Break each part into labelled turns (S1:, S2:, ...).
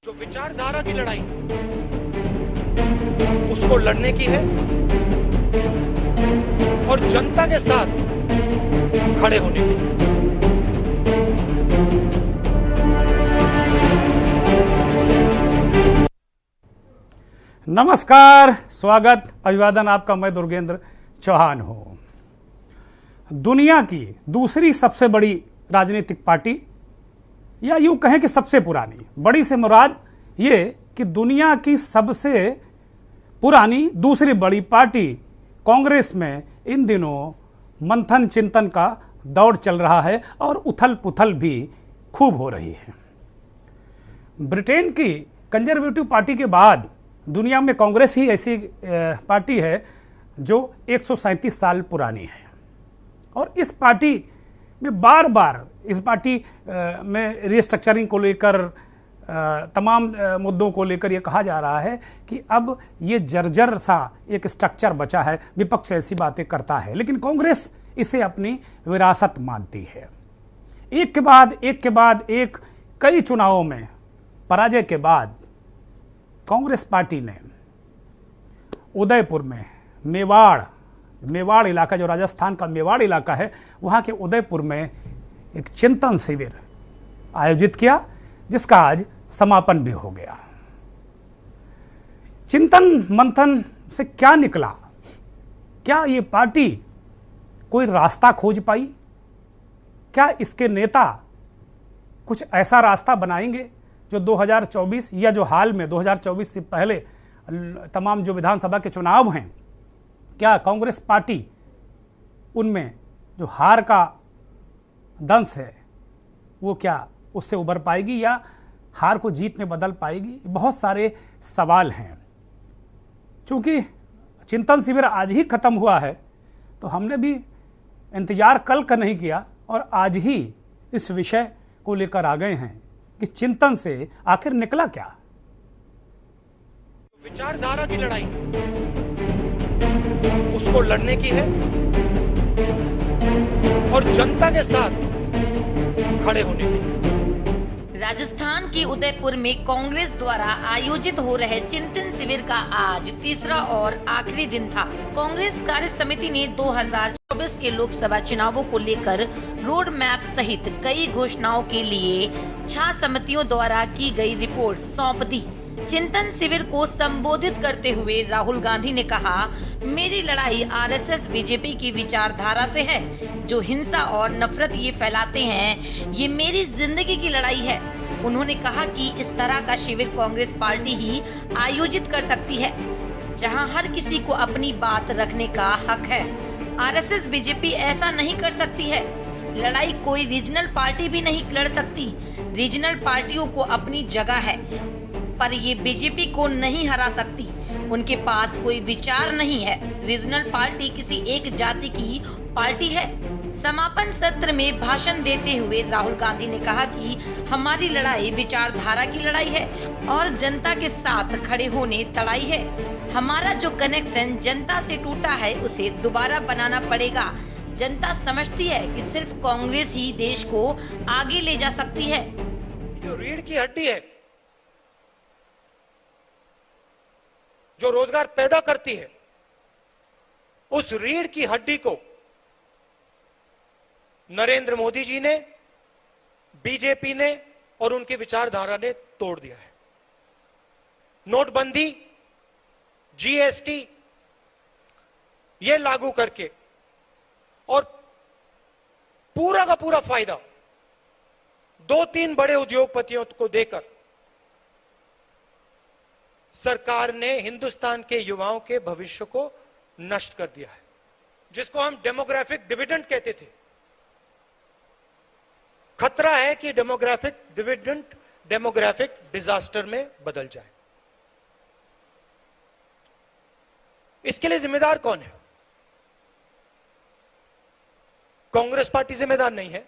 S1: जो विचारधारा की लड़ाई उसको लड़ने की है और जनता के साथ खड़े होने की है।
S2: नमस्कार, स्वागत, अभिवादन आपका। मैं दुर्गेंद्र चौहान हूं। दुनिया की दूसरी सबसे बड़ी राजनीतिक पार्टी, या यूं कहें कि सबसे पुरानी, बड़ी से मुराद ये कि दुनिया की सबसे पुरानी दूसरी बड़ी पार्टी कांग्रेस में इन दिनों मंथन चिंतन का दौर चल रहा है और उथल पुथल भी खूब हो रही है। ब्रिटेन की कंजर्वेटिव पार्टी के बाद दुनिया में कांग्रेस ही ऐसी पार्टी है जो 137 साल पुरानी है। और इस पार्टी में बार बार इस पार्टी में रिस्ट्रक्चरिंग को लेकर तमाम मुद्दों को लेकर यह कहा जा रहा है कि अब ये जर्जर सा एक स्ट्रक्चर बचा है, विपक्ष ऐसी बातें करता है, लेकिन कांग्रेस इसे अपनी विरासत मानती है। एक के बाद एक कई चुनावों में पराजय के बाद कांग्रेस पार्टी ने उदयपुर में मेवाड़ इलाका, जो राजस्थान का मेवाड़ इलाका है, वहाँ के उदयपुर में एक चिंतन शिविर आयोजित किया, जिसका आज समापन भी हो गया। चिंतन मंथन से क्या निकला? क्या ये पार्टी कोई रास्ता खोज पाई? क्या इसके नेता कुछ ऐसा रास्ता बनाएंगे जो 2024 या जो हाल में 2024 से पहले तमाम जो विधानसभा के चुनाव हैं, क्या कांग्रेस पार्टी उनमें जो हार का दंश है वो क्या उससे उबर पाएगी या हार को जीत में बदल पाएगी? बहुत सारे सवाल हैं। चूंकि चिंतन शिविर आज ही खत्म हुआ है, तो हमने भी इंतजार कल का नहीं किया और आज ही इस विषय को लेकर आ गए हैं कि चिंतन से आखिर निकला क्या।
S1: विचारधारा की लड़ाई उसको लड़ने की है और जनता के साथ खड़े होने की है।
S3: राजस्थान के उदयपुर में कांग्रेस द्वारा आयोजित हो रहे चिंतन शिविर का आज तीसरा और आखिरी दिन था। कांग्रेस कार्य समिति ने 2024 के लोकसभा चुनावों को लेकर रोड मैप सहित कई घोषणाओं के लिए 6 समितियों द्वारा की गई रिपोर्ट सौंप दी। चिंतन शिविर को संबोधित करते हुए राहुल गांधी ने कहा, मेरी लड़ाई आरएसएस बीजेपी की विचारधारा से है। जो हिंसा और नफरत ये फैलाते हैं, ये मेरी जिंदगी की लड़ाई है। उन्होंने कहा कि इस तरह का शिविर कांग्रेस पार्टी ही आयोजित कर सकती है, जहां हर किसी को अपनी बात रखने का हक है। आरएसएस बीजेपी ऐसा नहीं कर सकती है। लड़ाई कोई रीजनल पार्टी भी नहीं लड़ सकती। रीजनल पार्टियों को अपनी जगह है, पर ये बीजेपी को नहीं हरा सकती। उनके पास कोई विचार नहीं है। रीजनल पार्टी किसी एक जाति की पार्टी है। समापन सत्र में भाषण देते हुए राहुल गांधी ने कहा कि हमारी लड़ाई विचारधारा की लड़ाई है और जनता के साथ खड़े होने तड़ाई है। हमारा जो कनेक्शन जनता से टूटा है, उसे दोबारा बनाना पड़ेगा। जनता समझती है कि सिर्फ कांग्रेस ही देश को आगे ले जा सकती है।
S1: जो रीढ़ की हड्डी है, जो रोजगार पैदा करती है, उस रीढ़ की हड्डी को नरेंद्र मोदी जी ने, बीजेपी ने और उनकी विचारधारा ने तोड़ दिया है। नोटबंदी, जीएसटी ये लागू करके और पूरा का पूरा फायदा 2-3 बड़े उद्योगपतियों को देकर सरकार ने हिंदुस्तान के युवाओं के भविष्य को नष्ट कर दिया है, जिसको हम डेमोग्राफिक डिविडेंड कहते थे। खतरा है कि डेमोग्राफिक डिविडेंड डेमोग्राफिक डिजास्टर में बदल जाए। इसके लिए जिम्मेदार कौन है? कांग्रेस पार्टी जिम्मेदार नहीं है,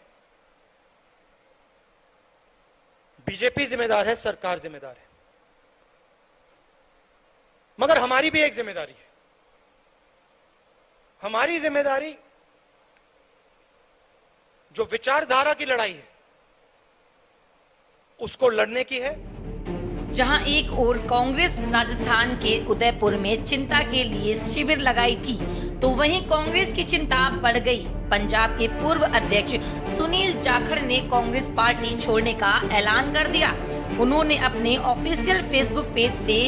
S1: बीजेपी जिम्मेदार है, सरकार जिम्मेदार है। मगर हमारी भी एक जिम्मेदारी है। हमारी जिम्मेदारी जो विचारधारा की लड़ाई है उसको लड़ने की है
S3: जहां एक ओर कांग्रेस राजस्थान के उदयपुर में चिंता के लिए शिविर लगाई थी, तो वहीं कांग्रेस की चिंता बढ़ गई। पंजाब के पूर्व अध्यक्ष सुनील जाखड़ ने कांग्रेस पार्टी छोड़ने का ऐलान कर दिया। उन्होंने अपने ऑफिशियल फेसबुक पेज से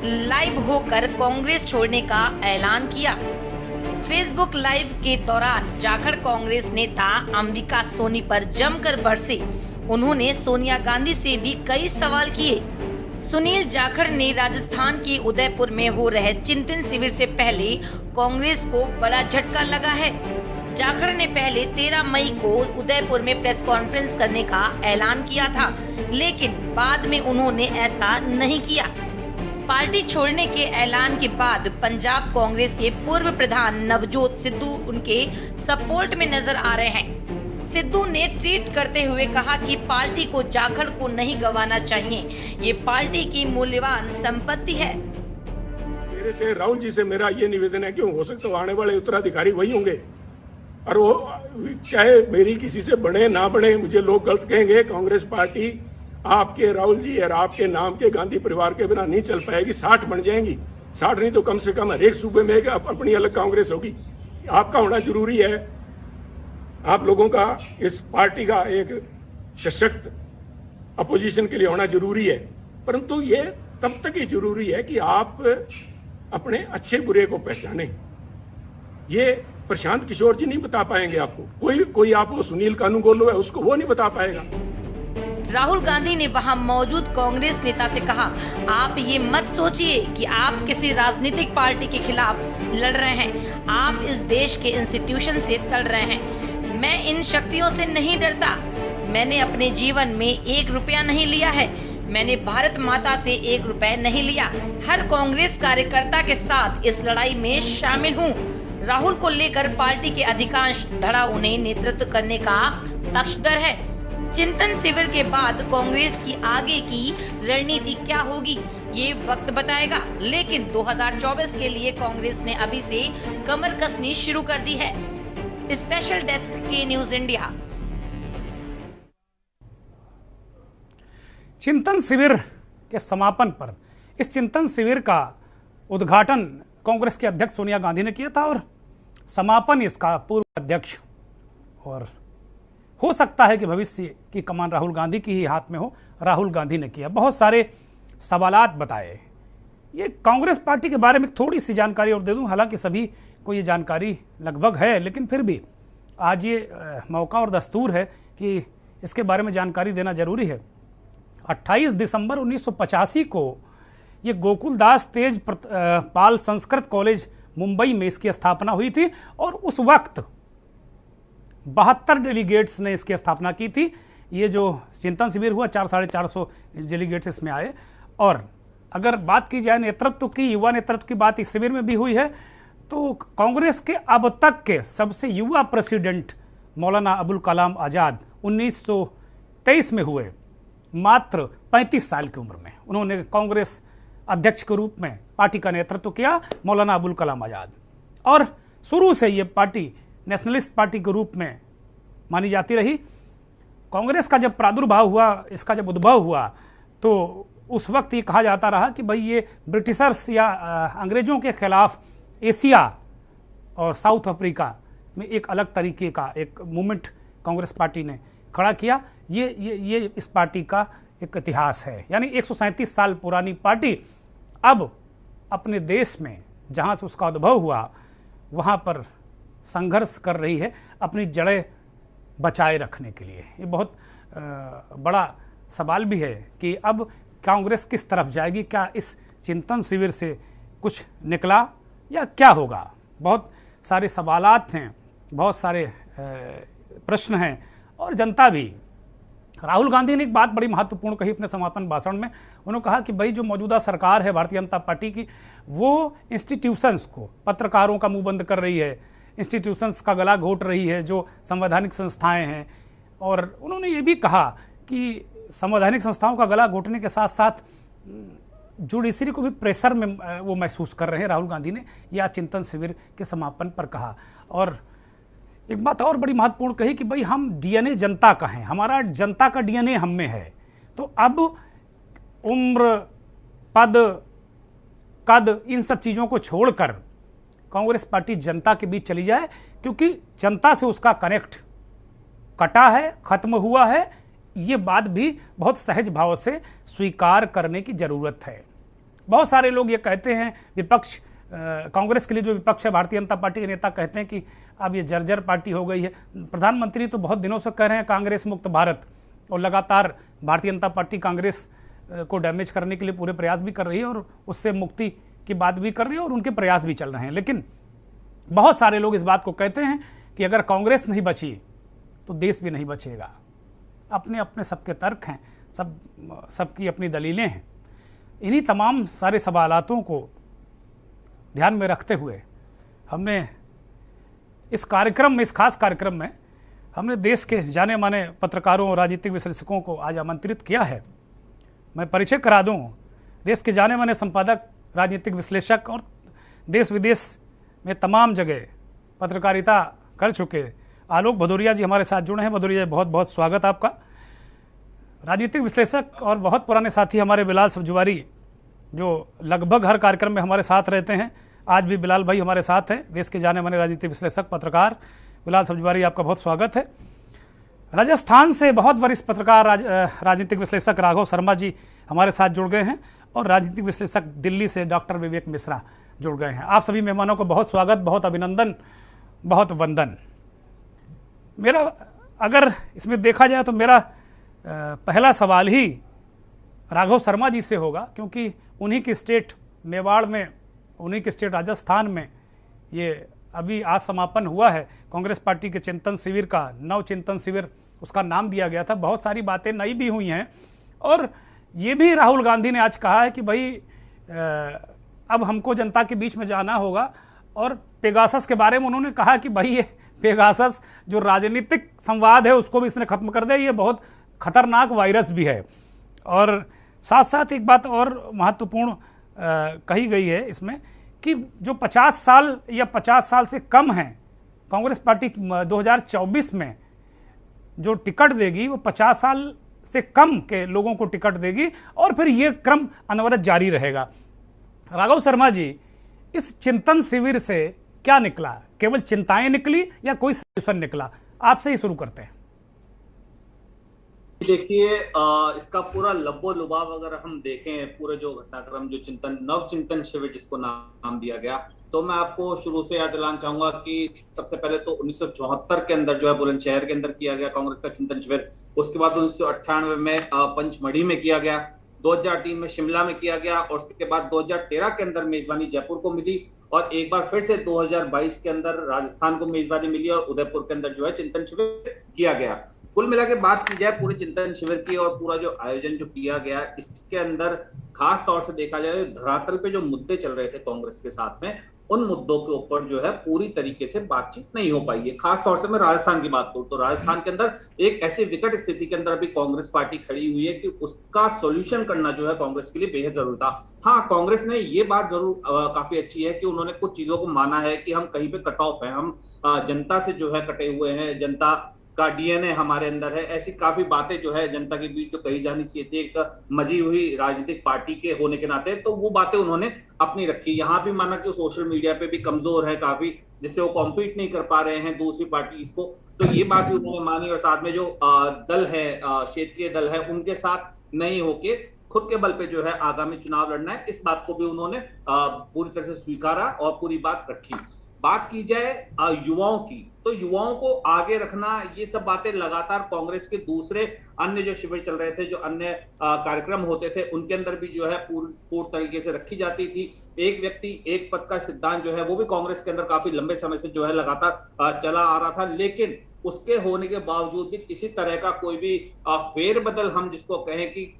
S3: लाइव होकर कांग्रेस छोड़ने का ऐलान किया। फेसबुक लाइव के दौरान जाखड़ कांग्रेस नेता अंबिका सोनी पर जमकर बरसे। उन्होंने सोनिया गांधी से भी कई सवाल किए। सुनील जाखड़ ने राजस्थान के उदयपुर में हो रहे चिंतन शिविर से पहले कांग्रेस को बड़ा झटका लगा है। जाखड़ ने पहले 13 मई को उदयपुर में प्रेस कॉन्फ्रेंस करने का ऐलान किया था, लेकिन बाद में उन्होंने ऐसा नहीं किया। पार्टी छोड़ने के ऐलान के बाद पंजाब कांग्रेस के पूर्व प्रधान नवजोत सिद्धू उनके सपोर्ट में नजर आ रहे हैं। सिद्धू ने ट्वीट करते हुए कहा कि पार्टी को जाखड़ को नहीं गंवाना चाहिए, ये पार्टी की मूल्यवान संपत्ति है।
S4: मेरे से राहुल जी से मेरा ये निवेदन है कि हो सकता है आने वाले उत्तराधिकारी वही होंगे, और वो चाहे मेरी किसी से बने ना बने, मुझे लोग गलत कहेंगे, कांग्रेस पार्टी आपके राहुल जी और आपके नाम के गांधी परिवार के बिना नहीं चल पाएगी। 60 बन जाएंगी, 60 नहीं तो कम से कम हर एक सूबे में अपनी अलग कांग्रेस होगी। आपका होना जरूरी है, आप लोगों का इस पार्टी का एक सशक्त अपोजिशन के लिए होना जरूरी है, परंतु ये तब तक ही जरूरी है कि आप अपने अच्छे बुरे को पहचाने। ये प्रशांत किशोर जी नहीं बता पाएंगे आपको, कोई आपको सुनील कानूनगोलो है उसको वो नहीं बता पाएगा।
S3: राहुल गांधी ने वहां मौजूद कांग्रेस नेता से कहा, आप ये मत सोचिए कि आप किसी राजनीतिक पार्टी के खिलाफ लड़ रहे हैं, आप इस देश के इंस्टीट्यूशन से लड़ रहे हैं। मैं इन शक्तियों से नहीं डरता। मैंने अपने जीवन में 1 रुपया नहीं लिया है। मैंने भारत माता से 1 रुपया नहीं लिया। हर कांग्रेस कार्यकर्ता के साथ इस लड़ाई में शामिल हूँ। राहुल को लेकर पार्टी के अधिकांश धड़ा उन्हें नेतृत्व करने का पक्षधर है। चिंतन शिविर के बाद कांग्रेस की आगे की रणनीति क्या होगी, ये वक्त बताएगा, लेकिन 2024 के लिए कांग्रेस ने अभी से कमर कसनी शुरू कर दी है। स्पेशल डेस्क के न्यूज इंडिया।
S2: चिंतन शिविर के समापन पर इस चिंतन शिविर का उद्घाटन कांग्रेस के अध्यक्ष सोनिया गांधी ने किया था और समापन इसका पूर्व अध्यक्ष, और हो सकता है कि भविष्य की कमान राहुल गांधी की ही हाथ में हो, राहुल गांधी ने किया। बहुत सारे सवालात बताए। ये कांग्रेस पार्टी के बारे में थोड़ी सी जानकारी और दे दूं, हालांकि सभी को ये जानकारी लगभग है, लेकिन फिर भी आज ये मौका और दस्तूर है कि इसके बारे में जानकारी देना जरूरी है। 28 दिसंबर 1985 को ये गोकुलदास तेज पाल संस्कृत कॉलेज मुंबई में इसकी स्थापना हुई थी और उस वक्त 72 डेलीगेट्स ने इसकी स्थापना की थी। ये जो चिंतन शिविर हुआ 400-450 डेलीगेट्स इसमें आए। और अगर बात की जाए नेतृत्व की, युवा नेतृत्व की बात इस शिविर में भी हुई है, तो कांग्रेस के अब तक के सबसे युवा प्रेसिडेंट मौलाना अबुल कलाम आज़ाद 1923 में हुए, मात्र 35 साल की उम्र में उन्होंने कांग्रेस अध्यक्ष के रूप में पार्टी का नेतृत्व किया, मौलाना अबुल कलाम आज़ाद। और शुरू से ये पार्टी नेशनलिस्ट पार्टी के रूप में मानी जाती रही। कांग्रेस का जब प्रादुर्भाव हुआ, इसका जब उद्भव हुआ, तो उस वक्त ये कहा जाता रहा कि भाई ये ब्रिटिशर्स या अंग्रेजों के खिलाफ एशिया और साउथ अफ्रीका में एक अलग तरीके का एक मूवमेंट कांग्रेस पार्टी ने खड़ा किया। ये इस पार्टी का एक इतिहास है। यानी 137 साल पुरानी पार्टी अब अपने देश में जहाँ से उसका उद्भव हुआ वहाँ पर संघर्ष कर रही है अपनी जड़ें बचाए रखने के लिए। ये बहुत बड़ा सवाल भी है कि अब कांग्रेस किस तरफ जाएगी, क्या इस चिंतन शिविर से कुछ निकला या क्या होगा। बहुत सारे सवालात हैं, बहुत सारे प्रश्न हैं और जनता भी। राहुल गांधी ने एक बात बड़ी महत्वपूर्ण कही अपने समापन भाषण में। उन्होंने कहा कि भाई जो मौजूदा सरकार है भारतीय जनता पार्टी की, वो इंस्टीट्यूशंस को, पत्रकारों का मुंह बंद कर रही है, इंस्टीट्यूशंस का गला घोट रही है जो संवैधानिक संस्थाएं हैं। और उन्होंने ये भी कहा कि संवैधानिक संस्थाओं का गला घोटने के साथ साथ जुडिशरी को भी प्रेशर में वो महसूस कर रहे हैं। राहुल गांधी ने यह चिंतन शिविर के समापन पर कहा। और एक बात और बड़ी महत्वपूर्ण कही कि भाई हम डीएनए जनता का हैं, हमारा जनता का डीएनए हम में है। तो अब उम्र, पद कद इन सब चीज़ों को छोड़कर कांग्रेस पार्टी जनता के बीच चली जाए, क्योंकि जनता से उसका कनेक्ट कटा है, खत्म हुआ है। ये बात भी बहुत सहज भाव से स्वीकार करने की ज़रूरत है। बहुत सारे लोग ये कहते हैं, विपक्ष कांग्रेस के लिए जो विपक्ष है, भारतीय जनता पार्टी के नेता कहते हैं कि अब ये जर्जर पार्टी हो गई है। प्रधानमंत्री तो बहुत दिनों से कह रहे हैं कांग्रेस मुक्त भारत, और लगातार भारतीय जनता पार्टी कांग्रेस को डैमेज करने के लिए पूरे प्रयास भी कर रही है और उससे मुक्ति की बात भी कर रही है, और उनके प्रयास भी चल रहे हैं। लेकिन बहुत सारे लोग इस बात को कहते हैं कि अगर कांग्रेस नहीं बची तो देश भी नहीं बचेगा। अपने अपने सबके तर्क हैं, सबकी अपनी दलीलें हैं। इन्हीं तमाम सारे सवालातों को ध्यान में रखते हुए हमने इस कार्यक्रम में, इस खास कार्यक्रम में हमने देश के जाने माने पत्रकारों और राजनीतिक विश्लेषकों को आज आमंत्रित किया है। मैं परिचय करा दूं, देश के जाने माने संपादक, राजनीतिक विश्लेषक और देश विदेश में तमाम जगह पत्रकारिता कर चुके आलोक भदौरिया जी हमारे साथ जुड़े हैं। भदौरिया जी, बहुत बहुत स्वागत आपका। राजनीतिक विश्लेषक और बहुत पुराने साथी हमारे बिलाल सब्जुवारी, जो लगभग हर कार्यक्रम में हमारे साथ रहते हैं, आज भी बिलाल भाई हमारे साथ हैं। देश के जाने माने राजनीतिक विश्लेषक, पत्रकार बिलाल सब्जुवारी, आपका बहुत स्वागत है। राजस्थान से बहुत वरिष्ठ पत्रकार, राजनीतिक विश्लेषक राघव शर्मा जी हमारे साथ जुड़ गए हैं, और राजनीतिक विश्लेषक दिल्ली से डॉक्टर विवेक मिश्रा जुड़ गए हैं। आप सभी मेहमानों को बहुत स्वागत, बहुत अभिनंदन, बहुत वंदन। मेरा अगर इसमें देखा जाए तो मेरा पहला सवाल ही राघव शर्मा जी से होगा, क्योंकि उन्हीं की स्टेट मेवाड़ में, उन्हीं की स्टेट राजस्थान में ये अभी आज समापन हुआ है कांग्रेस पार्टी के चिंतन शिविर का, नव चिंतन शिविर उसका नाम दिया गया था। बहुत सारी बातें नई भी हुई हैं, और ये भी राहुल गांधी ने आज कहा है कि भाई अब हमको जनता के बीच में जाना होगा, और पेगासस के बारे में उन्होंने कहा कि भाई ये पेगासस जो राजनीतिक संवाद है उसको भी इसने खत्म कर दिया, ये बहुत खतरनाक वायरस भी है। और साथ साथ एक बात और महत्वपूर्ण कही गई है इसमें कि जो 50 साल या 50 साल से कम हैं, कांग्रेस पार्टी 2024 में जो टिकट देगी वो 50 साल से कम के लोगों को टिकट देगी, और फिर ये क्रम अनवरत जारी रहेगा। राघव शर्मा जी, इस चिंतन शिविर से क्या निकला? केवल चिंताएं निकली या कोई सॉल्यूशन निकला? आपसे ही शुरू करते हैं।
S5: देखिए, इसका पूरा लब्बो लुभाव अगर हम देखें, पूरे जो घटनाक्रम, जो नव चिंतन शिविर जिसको नाम दिया गया, तो मैं आपको शुरू से याद दिलाना चाहूंगा कि सबसे पहले तो 1974 के अंदर जो है बुलंदशहर के अंदर किया गया कांग्रेस का चिंतन शिविर। उसके बाद 1998 में पंचमढ़ी में किया गया, 2003 में शिमला में किया गया, और उसके बाद 2013 के अंदर मेजबानी जयपुर को मिली, और एक बार फिर से 2022 के अंदर राजस्थान को मेजबानी मिली, और उदयपुर के अंदर जो है चिंतन शिविर किया गया। कुल मिला के बात की जाए पूरे चिंतन शिविर की और पूरा जो आयोजन जो किया गया, इसके अंदर खास तौर से देखा जाए धरातल पे जो मुद्दे चल रहे थे कांग्रेस के साथ में, उन मुद्दों के ऊपर जो है पूरी तरीके से बातचीत नहीं हो पाई है। खास तौर से मैं राजस्थान की बात करूं तो राजस्थान के अंदर एक ऐसी विकट स्थिति के अंदर अभी कांग्रेस पार्टी खड़ी हुई है कि उसका सोल्यूशन करना जो है कांग्रेस के लिए बेहद जरूरी था। हाँ, कांग्रेस ने ये बात जरूर काफी अच्छी है कि उन्होंने कुछ चीजों को माना है कि हम कहीं पे कट ऑफ है, हम जनता से जो है कटे हुए हैं, जनता का डीएनए हमारे अंदर है। ऐसी काफी बातें जो है जनता के बीच जो कही जानी चाहिए थी एक मजी हुई राजनीतिक पार्टी के होने के नाते, तो वो बातें उन्होंने अपनी रखी। यहाँ भी माना कि वो सोशल मीडिया पे भी कमजोर है काफी, जिससे वो कॉम्पीट नहीं कर पा रहे हैं दूसरी पार्टी को, तो ये बात भी उन्होंने मानी। और साथ में जो दल है, क्षेत्रीय दल है, उनके साथ नहीं होके खुद के बल पे जो है आगामी चुनाव लड़ना है, इस बात को भी उन्होंने पूरी तरह से स्वीकारा और पूरी बात रखी। बात की जाए युवाओं की, तो युवाओं को आगे रखना, ये सब बातें लगातार कांग्रेस के दूसरे अन्य जो शिविर चल रहे थे, जो अन्य कार्यक्रम होते थे, उनके अंदर भी जो है पूर्ण तरीके से रखी जाती थी। एक व्यक्ति एक पद का सिद्धांत जो है वो भी कांग्रेस के अंदर काफी लंबे समय से जो है लगातार चला आ रहा था, लेकिन उसके होने के बावजूद भी किसी तरह का कोई भी फेरबदल, हम जिसको कहें कि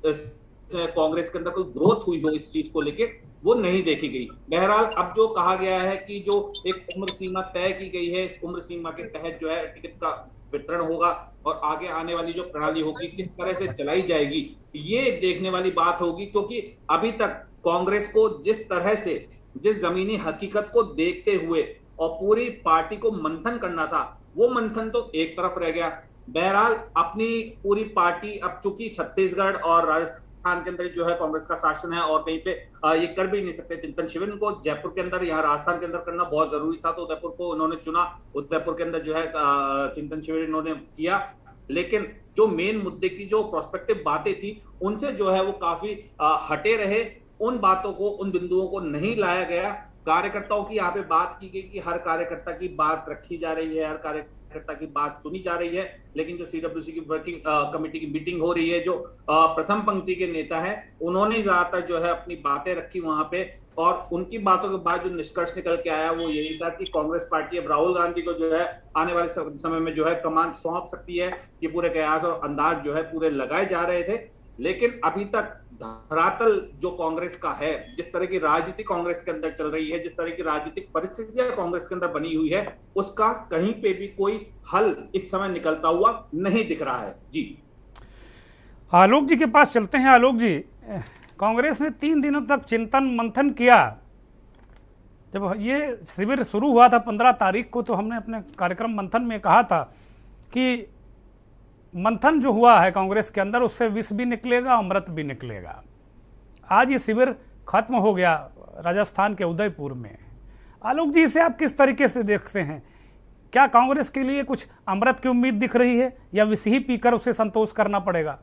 S5: कांग्रेस के अंदर कोई ग्रोथ हुई हो इस चीज को लेके, वो नहीं देखी गई। बहरहाल अब जो कहा गया है कि जो एक उम्र सीमा तय की गई है, इस उम्र सीमा के तहत जो है टिकट का वितरण होगा और आगे आने वाली जो प्रणाली होगी किस तरह से चलाई जाएगी, ये देखने वाली बात होगी। क्योंकि अभी तक कांग्रेस को जिस तरह से, जिस जमीनी हकीकत को देखते हुए और पूरी पार्टी को मंथन करना था, वो मंथन तो एक तरफ रह गया। बहरहाल अपनी पूरी पार्टी अब चूंकि छत्तीसगढ़ और राजस्थान राजस्थान के अंदर जो है कांग्रेस का शासन है और कहीं पे ये कर भी नहीं सकते चिंतन शिविर। इनको जयपुर के अंदर, यहाँ राजस्थान के अंदर करना बहुत जरूरी था, तो उदयपुर को उन्होंने चुना। उदयपुर के अंदर जो है चिंतन शिविर इन्होंने किया, लेकिन जो मेन मुद्दे की जो प्रोस्पेक्टिव बातें थी उनसे जो है वो काफी हटे रहे। उन बातों को, उन बिंदुओं को नहीं लाया गया। कार्यकर्ताओं की यहाँ पे बात की गई कि हर कार्यकर्ता की बात रखी जा रही है, हर कार्यकर्ता की बात सुनी जा रही है, लेकिन जो सीडब्ल्यूसी की वर्किंग कमेटी की मीटिंग हो रही है, जो प्रथम पंक्ति के नेता है उन्होंने ज्यादातर जो है अपनी बातें रखी वहां पे, और उनकी बातों के बाद जो निष्कर्ष निकल के आया वो यही था कि कांग्रेस पार्टी अब राहुल गांधी को जो है आने वाले समय में जो है कमान सौंप सकती है। ये पूरे कयास और अंदाज जो है पूरे लगाए जा रहे थे, लेकिन अभी तक धरातल जो कांग्रेस का है, जिस तरह की राजनीति कांग्रेस के अंदर चल रही है, जिस तरह की राजनीतिक परिस्थितियां कांग्रेस के अंदर बनी हुई है, उसका कहीं पे भी कोई हल इस समय निकलता हुआ नहीं दिख रहा है। जी,
S2: आलोक जी के पास चलते हैं। आलोक जी, कांग्रेस ने 3 दिनों तक चिंतन मंथन किया। जब ये शिविर शुरू हुआ था 15 तारीख को, तो हमने अपने कार्यक्रम मंथन में कहा था कि मंथन जो हुआ है कांग्रेस के अंदर, उससे विष भी निकलेगा, अमृत भी निकलेगा। आज ये शिविर खत्म हो गया राजस्थान के उदयपुर में। आलोक जी, इसे आप किस तरीके से देखते हैं? क्या कांग्रेस के लिए कुछ अमृत की उम्मीद दिख रही है या विष ही पीकर उसे संतोष करना पड़ेगा?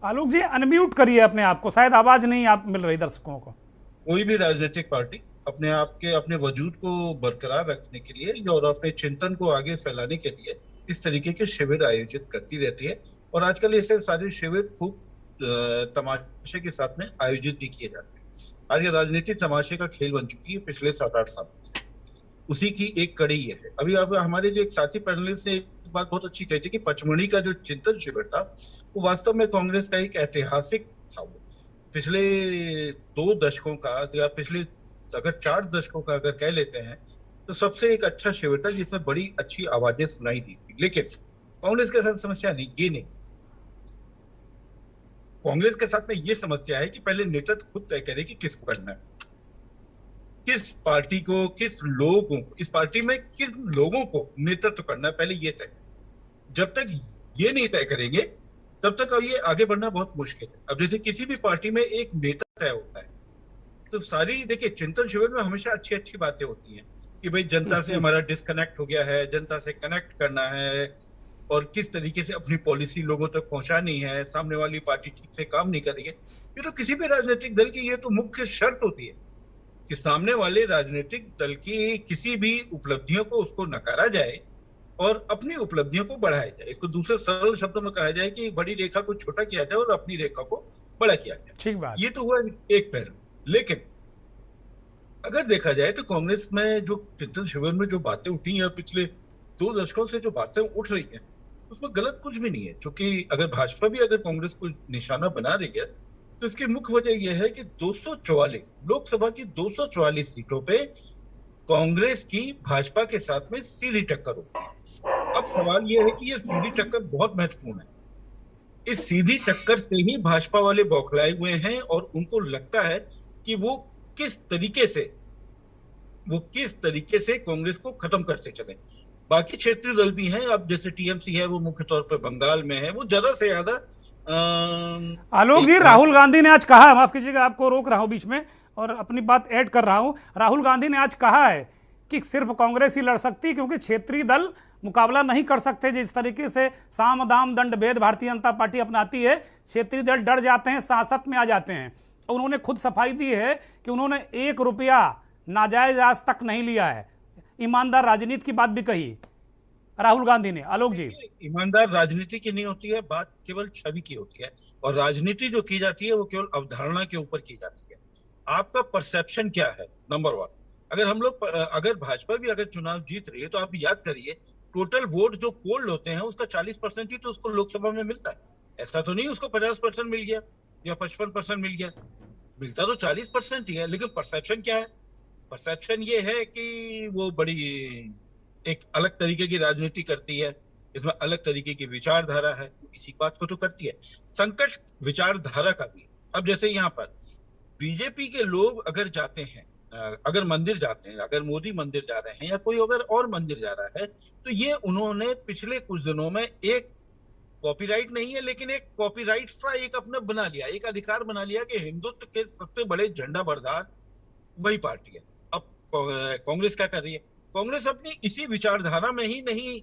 S2: आलोक जी, अनम्यूट करिए अपने आप को, शायद आवाज नहीं आप मिल रही दर्शकों को।
S6: कोई भी राजनीतिक पार्टी अपने आप के अपने वजूद को बरकरार रखने के लिए और अपने चिंतन को आगे फैलाने के लिए इस तरीके के शिविर आयोजित करती रहती है, और आजकल ये सारे शिविर खूब तमाशे के साथ में आयोजित भी किए जाते हैं। आज ये राजनीतिक तमाशे का खेल बन चुकी है पिछले 7-8 साल। उसी की एक कड़ी ये है। अभी अब हमारे जो एक साथी पैनलिस्ट ने एक बात बहुत अच्छी कही थी कि पचमढ़ी का जो चिंतन शिविर था वो वास्तव में कांग्रेस का एक ऐतिहासिक था। वो पिछले 2 दशकों का या पिछले अगर 4 दशकों का अगर कह लेते हैं तो सबसे एक अच्छा शिविर था जिसमें बड़ी अच्छी आवाजें सुनाई दी थी। लेकिन कांग्रेस के साथ समस्या नहीं। कांग्रेस के साथ में ये समस्या है कि पहले नेतृत्व खुद तय करे कि किसको करना है, किस पार्टी को, किस लोगों को, इस पार्टी में किस लोगों को नेतृत्व करना है, पहले ये तय। जब तक ये नहीं तय करेंगे तब तक ये आगे बढ़ना बहुत मुश्किल है। अब जैसे किसी भी पार्टी में एक नेता तय होता है, तो सारी देखिए चिंतन शिविर में हमेशा अच्छी बातें होती हैं कि भाई जनता से हमारा डिस्कनेक्ट हो गया है, जनता से कनेक्ट करना है और किस तरीके से अपनी पॉलिसी लोगों तक पहुंचानी है, सामने वाली पार्टी ठीक से काम नहीं करेगी। ये तो किसी भी राजनीतिक दल की ये तो मुख्य शर्त होती है कि सामने वाले राजनीतिक दल की किसी भी उपलब्धियों को उसको नकारा जाए और अपनी उपलब्धियों को बढ़ाया जाए। इसको दूसरे सरल शब्दों में कहा जाए कि बड़ी रेखा को छोटा किया जाए और अपनी रेखा को बड़ा किया जाए।
S2: ठीक बात।
S6: ये तो हुआ एक पहलू। लेकिन अगर देखा जाए तो कांग्रेस में जो चिंतन शिविर में जो बातें उठी हैं, पिछले 2 दशकों से जो बातें उठ रही हैं, उसमें गलत कुछ भी नहीं है। क्योंकि अगर भाजपा भी अगर कांग्रेस को निशाना बना रही है तो इसकी मुख्य वजह यह है कि 244 लोकसभा की 244 सीटों पे कांग्रेस की भाजपा के साथ में सीधी टक्कर होगी। अब सवाल यह है कि ये सीधी टक्कर बहुत महत्वपूर्ण है। इस सीधी टक्कर से ही भाजपा वाले बौखलाए हुए हैं और उनको लगता है कि वो किस तरीके से कांग्रेस को खत्म करते चले। बाकी क्षेत्रीय दल भी हैं, अब जैसे टीएमसी है वो मुख्य तौर पर बंगाल में है, वो ज्यादा से ज्यादा
S2: आलोक जी, राहुल गांधी ने आज कहा, माफ कीजिएगा आपको रोक रहा हूं बीच में और अपनी बात ऐड कर रहा हूं। राहुल गांधी ने आज कहा है कि सिर्फ कांग्रेस ही लड़ सकती है क्योंकि क्षेत्रीय दल मुकाबला नहीं कर सकते। जिस तरीके से साम दाम दंड भेद भारतीय जनता पार्टी अपनाती है, क्षेत्रीय दल डर जाते हैं, सांसद में आ जाते हैं। और उन्होंने खुद सफाई दी है कि उन्होंने 1 रुपया नाजायज आज तक नहीं लिया है। ईमानदार राजनीति की बात भी कही राहुल गांधी ने। आलोक जी,
S6: ईमानदार राजनीति की नहीं होती है, बात केवल छवि की होती है। और राजनीति जो की जाती है वो केवल अवधारणा के ऊपर की जाती है। आपका परसेप्शन क्या है, नंबर 1। अगर भाजपा भी अगर चुनाव जीत रही है तो आप याद करिए, टोटल वोट जो पोल्ड होते हैं उसका 40% ही तो उसको लोकसभा में मिलता है। ऐसा तो नहीं उसको 50% मिल गया या 55% मिल गया, मिलता तो 40% ही है। लेकिन परसेप्शन क्या है? परसेप्शन ये है कि वो बड़ी एक अलग तरीके की राजनीति करती है, इसमें अलग तरीके की विचारधारा है, इसी बात को तो करती है। संकट विचारधारा का भी। अब जैसे यहाँ पर बीजेपी के लोग अगर जाते हैं अगर मंदिर जाते हैं, अगर मोदी मंदिर जा रहे हैं या कोई अगर और मंदिर जा रहा है, तो ये उन्होंने पिछले कुछ दिनों में एक कॉपीराइट नहीं है लेकिन एक कॉपीराइट सा एक अपना बना लिया, एक अधिकार बना लिया कि हिंदुत्व के सबसे बड़े झंडा बरदार वही पार्टी है। अब कांग्रेस क्या कर रही है? कांग्रेस अपनी इसी विचारधारा में ही नहीं,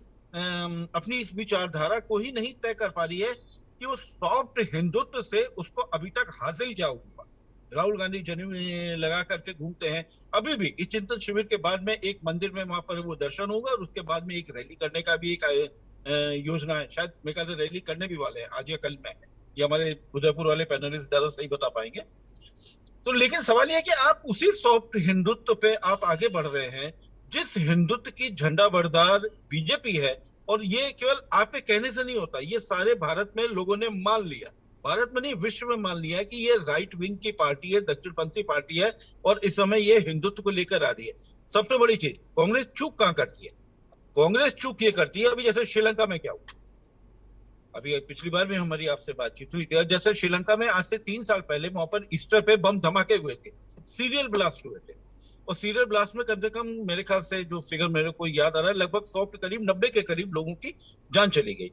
S6: अपनी इस विचारधारा को ही नहीं तय कर पा रही है कि वो सॉफ्ट हिंदुत्व से उसको अभी तक हासिल क्या हुआ। राहुल गांधी जनेऊ लगा करके घूमते हैं, अभी भी इस चिंतन शिविर के बाद में एक मंदिर में वहां पर वो दर्शन होगा और उसके बाद में एक रैली करने का भी एक योजना है। शायद मेरे ख्याल से रैली करने भी वाले हैं आज या कल में, ये हमारे उदयपुर वाले पैनलिस्ट ज्यादा सही बता पाएंगे। तो लेकिन सवाल यह है कि आप उसी सॉफ्ट हिंदुत्व पे आप आगे बढ़ रहे हैं जिस हिंदुत्व की झंडा बरदार बीजेपी है, और ये केवल आपके कहने से नहीं होता, ये सारे भारत में लोगों ने मान लिया, भारत में नहीं विश्व में मान लिया है कि ये राइट विंग की पार्टी है, दक्षिणपंथी पार्टी है और इस समय ये हिंदुत्व को लेकर आ रही है। सबसे बड़ी चीज, कांग्रेस चूक कहां करती है? कांग्रेस चूक ये करती है, अभी जैसे श्रीलंका में क्या हुआ, अभी पिछली बार भी हमारी आपसे बातचीत हुई थी, जैसे श्रीलंका में आज से 3 साल पहले वहां पर ईस्टर पे बम धमाके हुए थे, सीरियल ब्लास्ट हुए थे, और सीरियल ब्लास्ट में कम से कम मेरे ख्याल से जो फिगर मेरे को याद आ रहा है लगभग 100 के करीब 90 के करीब लोगों की जान चली गई।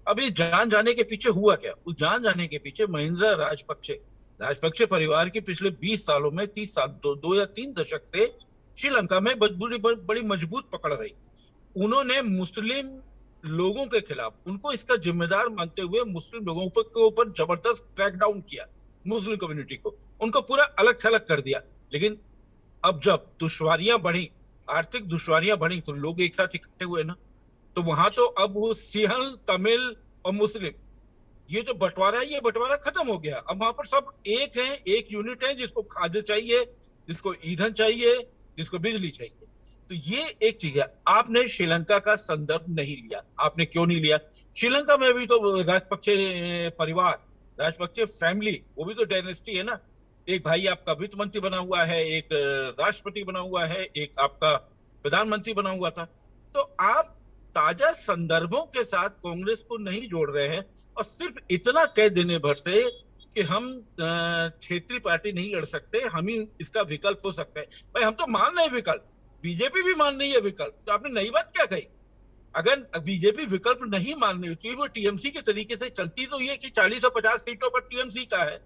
S6: अभी जान जाने के पीछे हुआ क्या? उस जान जाने के पीछे महिंद्रा राजपक्षे परिवार की पिछले 20 सालों में 30 साल 2 या 3 दशक से श्रीलंका में बड़ी मजबूत पकड़ रही। उन्होंने मुस्लिम लोगों के खिलाफ, उनको इसका जिम्मेदार मानते हुए मुस्लिम लोगों के ऊपर जबरदस्त क्रैकडाउन किया, मुस्लिम कम्युनिटी को उनको पूरा अलग थलग कर दिया। लेकिन अब जब दुश्वारियां बढ़ी, आर्थिक दुश्वारियां बढ़ी, तो लोग एक साथ इकट्ठे हुए ना, तो वहां तो अब वो सिंहल, तमिल और मुस्लिम, ये जो बंटवारा है, ये बंटवारा खत्म हो गया। अब वहां पर सब एक हैं, एक यूनिट है, जिसको खाद्य चाहिए, जिसको ईंधन चाहिए, जिसको बिजली चाहिए। तो ये एक चीज है। आपने श्रीलंका का संदर्भ नहीं लिया। आपने क्यों नहीं लिया? श्रीलंका में भी तो राजपक्षे परिवार, राजपक्षे फैमिली, वो भी तो डायनेस्टी है ना। एक भाई आपका वित्त मंत्री बना हुआ है, एक राष्ट्रपति बना हुआ है, एक आपका प्रधानमंत्री बना हुआ था। तो आप ताजा संदर्भों के साथ कांग्रेस को नहीं जोड़ रहे हैं और सिर्फ इतना कह देने भर से कि हम क्षेत्रीय पार्टी नहीं लड़ सकते, हम ही इसका विकल्प हो सकते हैं। भाई हम तो मान रहे हैं विकल्प, बीजेपी भी मान रही है विकल्प, तो आपने नई बात क्या कही? अगर बीजेपी विकल्प नहीं मान रही होती, वो टीएमसी के तरीके से चलती, तो ये कि 40 और 50 सीटों पर टीएमसी का है।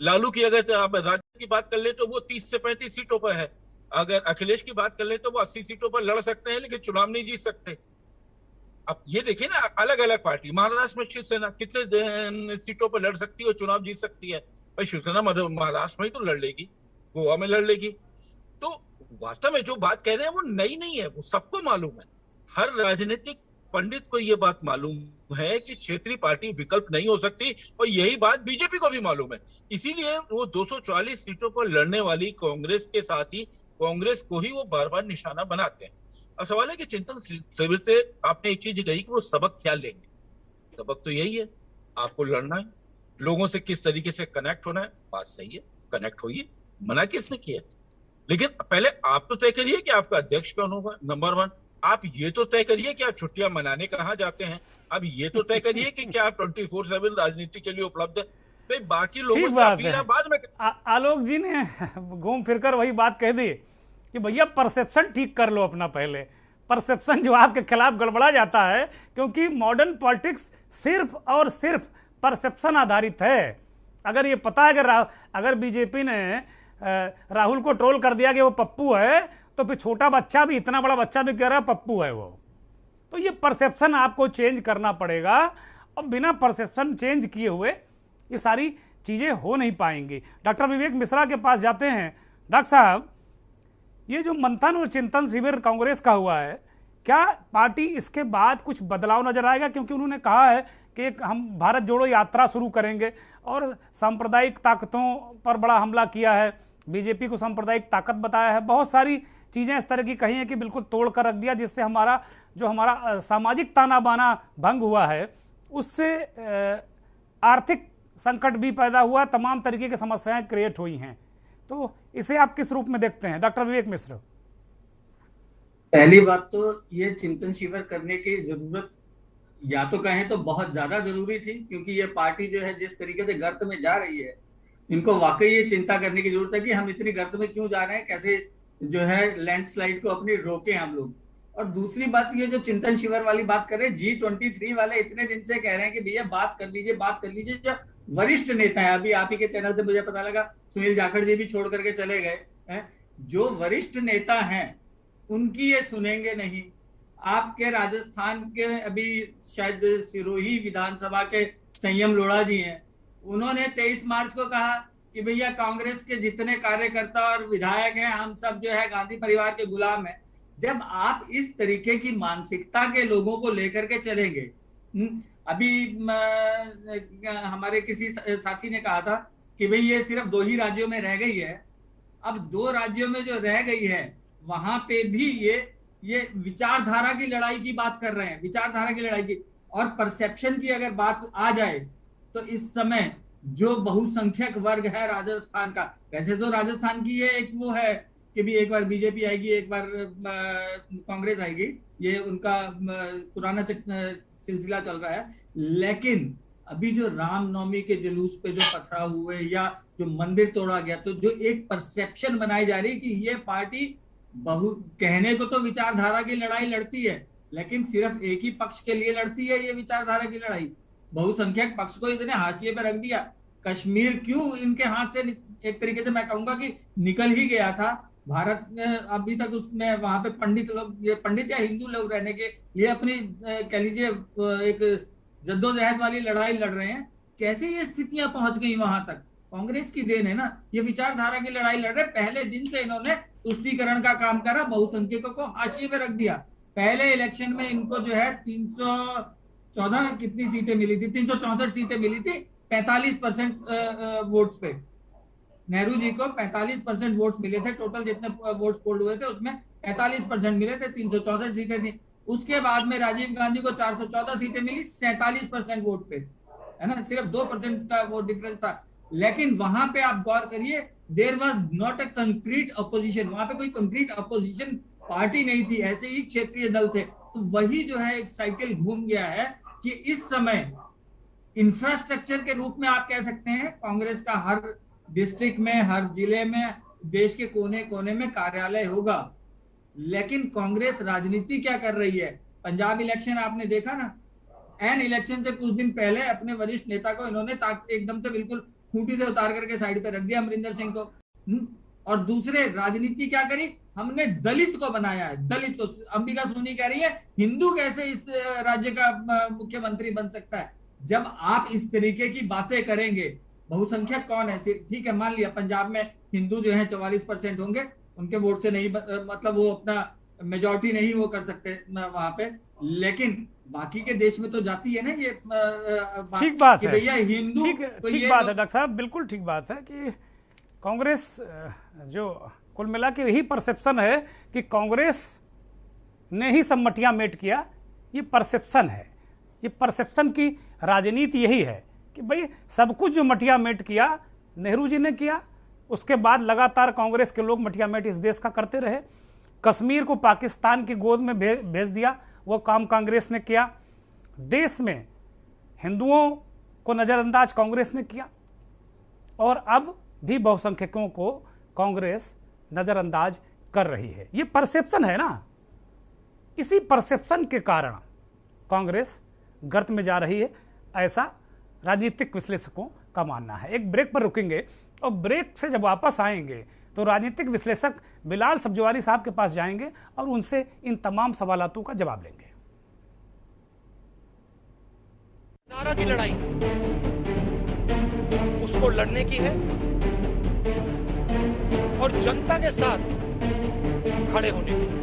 S6: लालू की अगर आप राज्य की बात कर ले तो वो 30 से 35 सीटों पर है। अगर अखिलेश की बात कर ले तो वो 80 सीटों पर लड़ सकते हैं, लेकिन चुनाव नहीं जीत सकते। अब ये देखिए ना, अलग अलग पार्टी, महाराष्ट्र में शिवसेना कितने सीटों पर लड़ सकती है और चुनाव जीत सकती है? भाई शिवसेना महाराष्ट्र में ही तो लड़ लेगी, गोवा में लड़ लेगी। तो वास्तव में जो बात कह रहे हैं वो नई नहीं है, वो सबको मालूम है। हर राजनीतिक पंडित को ये बात मालूम है कि क्षेत्रीय पार्टी विकल्प नहीं हो सकती, और यही बात बीजेपी को भी मालूम है। इसीलिए वो 240 सीटों पर लड़ने वाली कांग्रेस के साथ ही कांग्रेस को ही वो बार बार निशाना बनाते हैं। अब सवाल है कि चिंतन शिविर से आपने एक चीज कही कि वो सबक क्या लेंगे। सबक तो यही है, आपको लड़ना है, लोगों से किस तरीके से कनेक्ट होना है। बात सही है, कनेक्ट होइए, मना किसने किया? लेकिन पहले आप तो तय करिए कि आपका अध्यक्ष कौन होगा, नंबर 1। आप ये तो तय करिए कि आप छुट्टियां मनाने कहाँ जाते हैं। अब ये तो तय करिए कि क्या आप 24/7 राजनीति के लिए उपलब्ध है। भाई बाकी लोगों से अपील बाद में।
S2: आलोक जी ने घूम फिरकर वही बात कह दी कि भैया परसेप्शन ठीक कर लो अपना। पहले परसेप्शन जो आपके खिलाफ गड़बड़ा जाता है, क्योंकि मॉडर्न पॉलिटिक्स सिर्फ और सिर्फ परसेप्शन आधारित है। अगर ये पता है कि अगर बीजेपी ने राहुल को ट्रोल कर दिया कि वो पप्पू है, तो फिर छोटा बच्चा भी, इतना बड़ा बच्चा भी कह रहा है पप्पू है वो। तो ये परसेप्शन आपको चेंज करना पड़ेगा, और बिना परसेप्शन चेंज किए हुए ये सारी चीज़ें हो नहीं पाएंगी। डॉक्टर विवेक मिश्रा के पास जाते हैं। डॉक्टर साहब, ये जो मंथन और चिंतन शिविर कांग्रेस का हुआ है, क्या पार्टी इसके बाद कुछ बदलाव नजर आएगा? क्योंकि उन्होंने कहा है कि हम भारत जोड़ो यात्रा शुरू करेंगे, और सांप्रदायिक ताकतों पर बड़ा हमला किया है, बीजेपी को सांप्रदायिक ताकत बताया है, बहुत सारी चीज़ें इस तरह की कही हैं कि बिल्कुल तोड़ कर रख दिया, जिससे हमारा सामाजिक ताना बाना भंग हुआ है, उससे आर्थिक संकट भी पैदा हुआ, तमाम तरीके की समस्याएं क्रिएट हुई हैं। तो इसे आप किस रूप में देखते हैं डॉक्टर विवेक मिश्र?
S7: पहली बात तो ये चिंतन शिविर करने की जरूरत या तो कहें तो बहुत ज्यादा जरूरी थी, क्योंकि ये पार्टी जो है जिस तरीके से गर्त में जा रही है, इनको वाकई ये चिंता करने की जरूरत है कि हम इतनी गर्त में क्यों जा रहे हैं, कैसे इस जो है लैंडस्लाइड को अपनी रोके हम लोग। और दूसरी बात ये जो चिंतन शिविर वाली बात कर रहे हैं, G23 वाले इतने दिन से कह रहे हैं कि भैया बात कर लीजिए। जो वरिष्ठ नेता है, अभी आप ही के चैनल से मुझे पता लगा सुनील जाखड़ जी भी छोड़ करके चले गए हैं, जो वरिष्ठ नेता हैं उनकी ये सुनेंगे नहीं। आपके राजस्थान के अभी शायद सिरोही विधानसभा के संयम लोढ़ा जी हैं, उन्होंने 23 मार्च को कहा कि भैया कांग्रेस के जितने कार्यकर्ता और विधायक हैं हम सब जो है गांधी परिवार के गुलाम हैं। जब आप इस तरीके की मानसिकता के लोगों को लेकर के चलेंगे, अभी हमारे किसी साथी ने कहा था कि भाई ये सिर्फ 2 ही राज्यों में रह गई है। अब 2 राज्यों में जो रह गई है वहां पे भी ये विचारधारा की लड़ाई की बात कर रहे हैं, विचारधारा की लड़ाई की। और परसेप्शन की अगर बात आ जाए तो इस समय जो बहुसंख्यक वर्ग है राजस्थान का, वैसे तो राजस्थान की ये एक वो है कि भी एक बार बीजेपी आएगी, एक बार कांग्रेस आएगी, ये उनका पुराना सिलसिला चल रहा है। लेकिन अभी जो रामनवमी के जुलूस पे जो पथराव हुए या जो मंदिर तोड़ा गया, तो जो एक परसेप्शन बनाई जा रही कि ये पार्टी कहने को तो विचारधारा की लड़ाई लड़ती है, लेकिन सिर्फ एक ही पक्ष के लिए लड़ती है ये विचारधारा की लड़ाई। बहुसंख्यक पक्ष को इसने हाशिए पे रख दिया। कश्मीर क्यों इनके हाथ से एक तरीके से मैं कहूंगा कि निकल ही गया था। भारत अभी तक उसमें वहां पे पंडित या हिंदू लोग रहने के लिए अपनी कह लीजिए एक जद्दोजहद वाली लड़ाई लड़ रहे हैं। कैसे ये स्थितियां पहुंच गई वहां तक? कांग्रेस की देन है ना, ये विचारधारा की लड़ाई लड़ रहे। पहले दिन से इन्होंने तुष्टीकरण का काम करा, बहुसंख्यकों को हाशिए पे रख दिया। पहले इलेक्शन में इनको जो है 314 कितनी सीटें मिली थी, 364 सीटें मिली थी 45% वोट्स पे। नेहरू जी को 45% वोट्स मिले थे, टोटल जितने वोट्स पोल हुए थे उसमें 45% मिले थे, 364 सीटें थी। उसके बाद में राजीव गांधी को 414 सीटें मिली 47% वोट पे, है ना, सिर्फ 2% का वो डिफरेंस था। लेकिन वहां पे आप गौर करिए, there was not a concrete opposition, वहां पे कोई कंक्रीट अपोजिशन पार्टी नहीं थी, ऐसे ही क्षेत्रीय दल थे। तो वही जो है एक साइकिल घूम गया है कि इस समय इंफ्रास्ट्रक्चर के रूप में आप कह सकते हैं कांग्रेस का हर डिस्ट्रिक्ट में, हर जिले में, देश के कोने कोने में कार्यालय होगा। लेकिन कांग्रेस राजनीति क्या कर रही है? पंजाब इलेक्शन आपने देखा ना, एन इलेक्शन से कुछ दिन पहले अपने वरिष्ठ नेता को इन्होंने एकदम से बिल्कुल खूंटी से उतार करके साइड पे रख दिया, अमरिंदर सिंह को। और दूसरे राजनीति क्या करी, हमने दलित को बनाया है, दलित को। अंबिका सोनी कह रही है हिंदू कैसे इस राज्य का मुख्यमंत्री बन सकता है। जब आप इस तरीके की बातें करेंगे, बहुसंख्यक कौन है? ठीक है, मान लिया पंजाब में हिंदू जो है 44% होंगे, उनके वोट से नहीं, मतलब वो अपना मेजॉरिटी नहीं वो कर सकते वहां पे, लेकिन बाकी के देश में तो जाती है ना ये
S2: ठीक बात है
S7: भैया हिंदू।
S2: ठीक बात है डॉक्टर साहब, बिल्कुल ठीक बात है कि कांग्रेस जो कुल मिला के यही परसेप्शन है कि कांग्रेस ने ही सब मटिया मेट किया, ये परसेप्शन है। ये परसेप्शन की राजनीति यही है कि भाई सब कुछ जो मटिया मेट किया नेहरू जी ने किया, उसके बाद लगातार कांग्रेस के लोग मटिया मेट इस देश का करते रहे। कश्मीर को पाकिस्तान की गोद में भेज दिया, वो काम कांग्रेस ने किया। देश में हिंदुओं को नज़रअंदाज कांग्रेस ने किया, और अब भी बहुसंख्यकों को कांग्रेस नज़रअंदाज कर रही है। ये परसेप्शन है ना, इसी परसेप्शन के कारण कांग्रेस गर्त में जा रही है, ऐसा राजनीतिक विश्लेषकों का मानना है। एक ब्रेक पर रुकेंगे और ब्रेक से जब वापस आएंगे तो राजनीतिक विश्लेषक बिलाल सब्जवारी साहब के पास जाएंगे और उनसे इन तमाम सवालों का जवाब लेंगे।
S1: नारा की लड़ाई उसको लड़ने की है और जनता के साथ खड़े होने की है।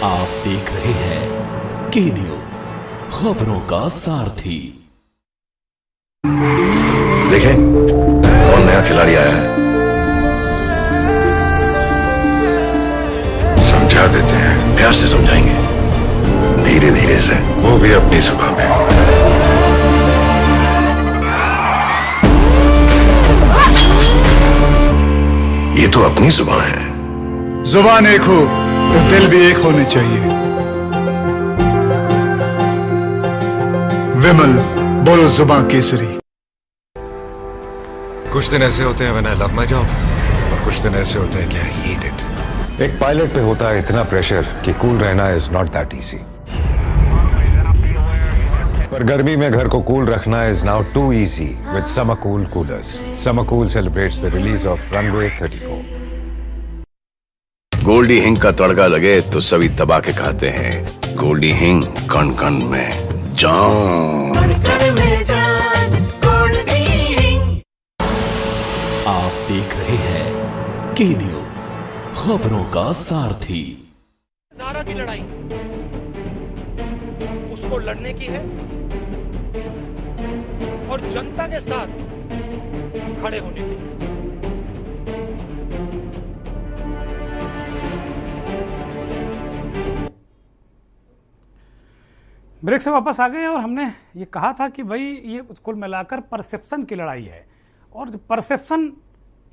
S8: आप देख रहे हैं के न्यूज, खबरों का सारथी।
S9: देखें कौन नया खिलाड़ी आया है, समझा देते हैं। प्यार से समझाएंगे, धीरे धीरे से, वो भी अपनी जुबान में। ये तो अपनी जुबान है।
S10: जुबान एक हो तो दिल भी एक होने चाहिए। विमल बोलो जुबां केसरी।
S9: कुछ दिन ऐसे होते हैं when I love my job, और कुछ दिन ऐसे होते हैं कि I hate it। एक पायलट पे होता है इतना प्रेशर कि कूल रहना इज नॉट दैट इजी, पर गर्मी में घर को कूल रखना is now too easy with Summer Cool coolers. Summer Cool celebrates the release of Runway 34।
S11: Goldiee हिंग का तड़का लगे तो सभी दबा के खाते हैं। गोल्डी हिंग कण कण में जान।
S8: आप देख रहे हैं के न्यूज, खबरों का सारथी।
S1: धारा की लड़ाई उसको लड़ने की है और जनता के साथ खड़े होने की है।
S2: ब्रेक से वापस आ गए और हमने ये कहा था कि भाई ये कुल मिलाकर परसेप्शन की लड़ाई है, और परसेप्शन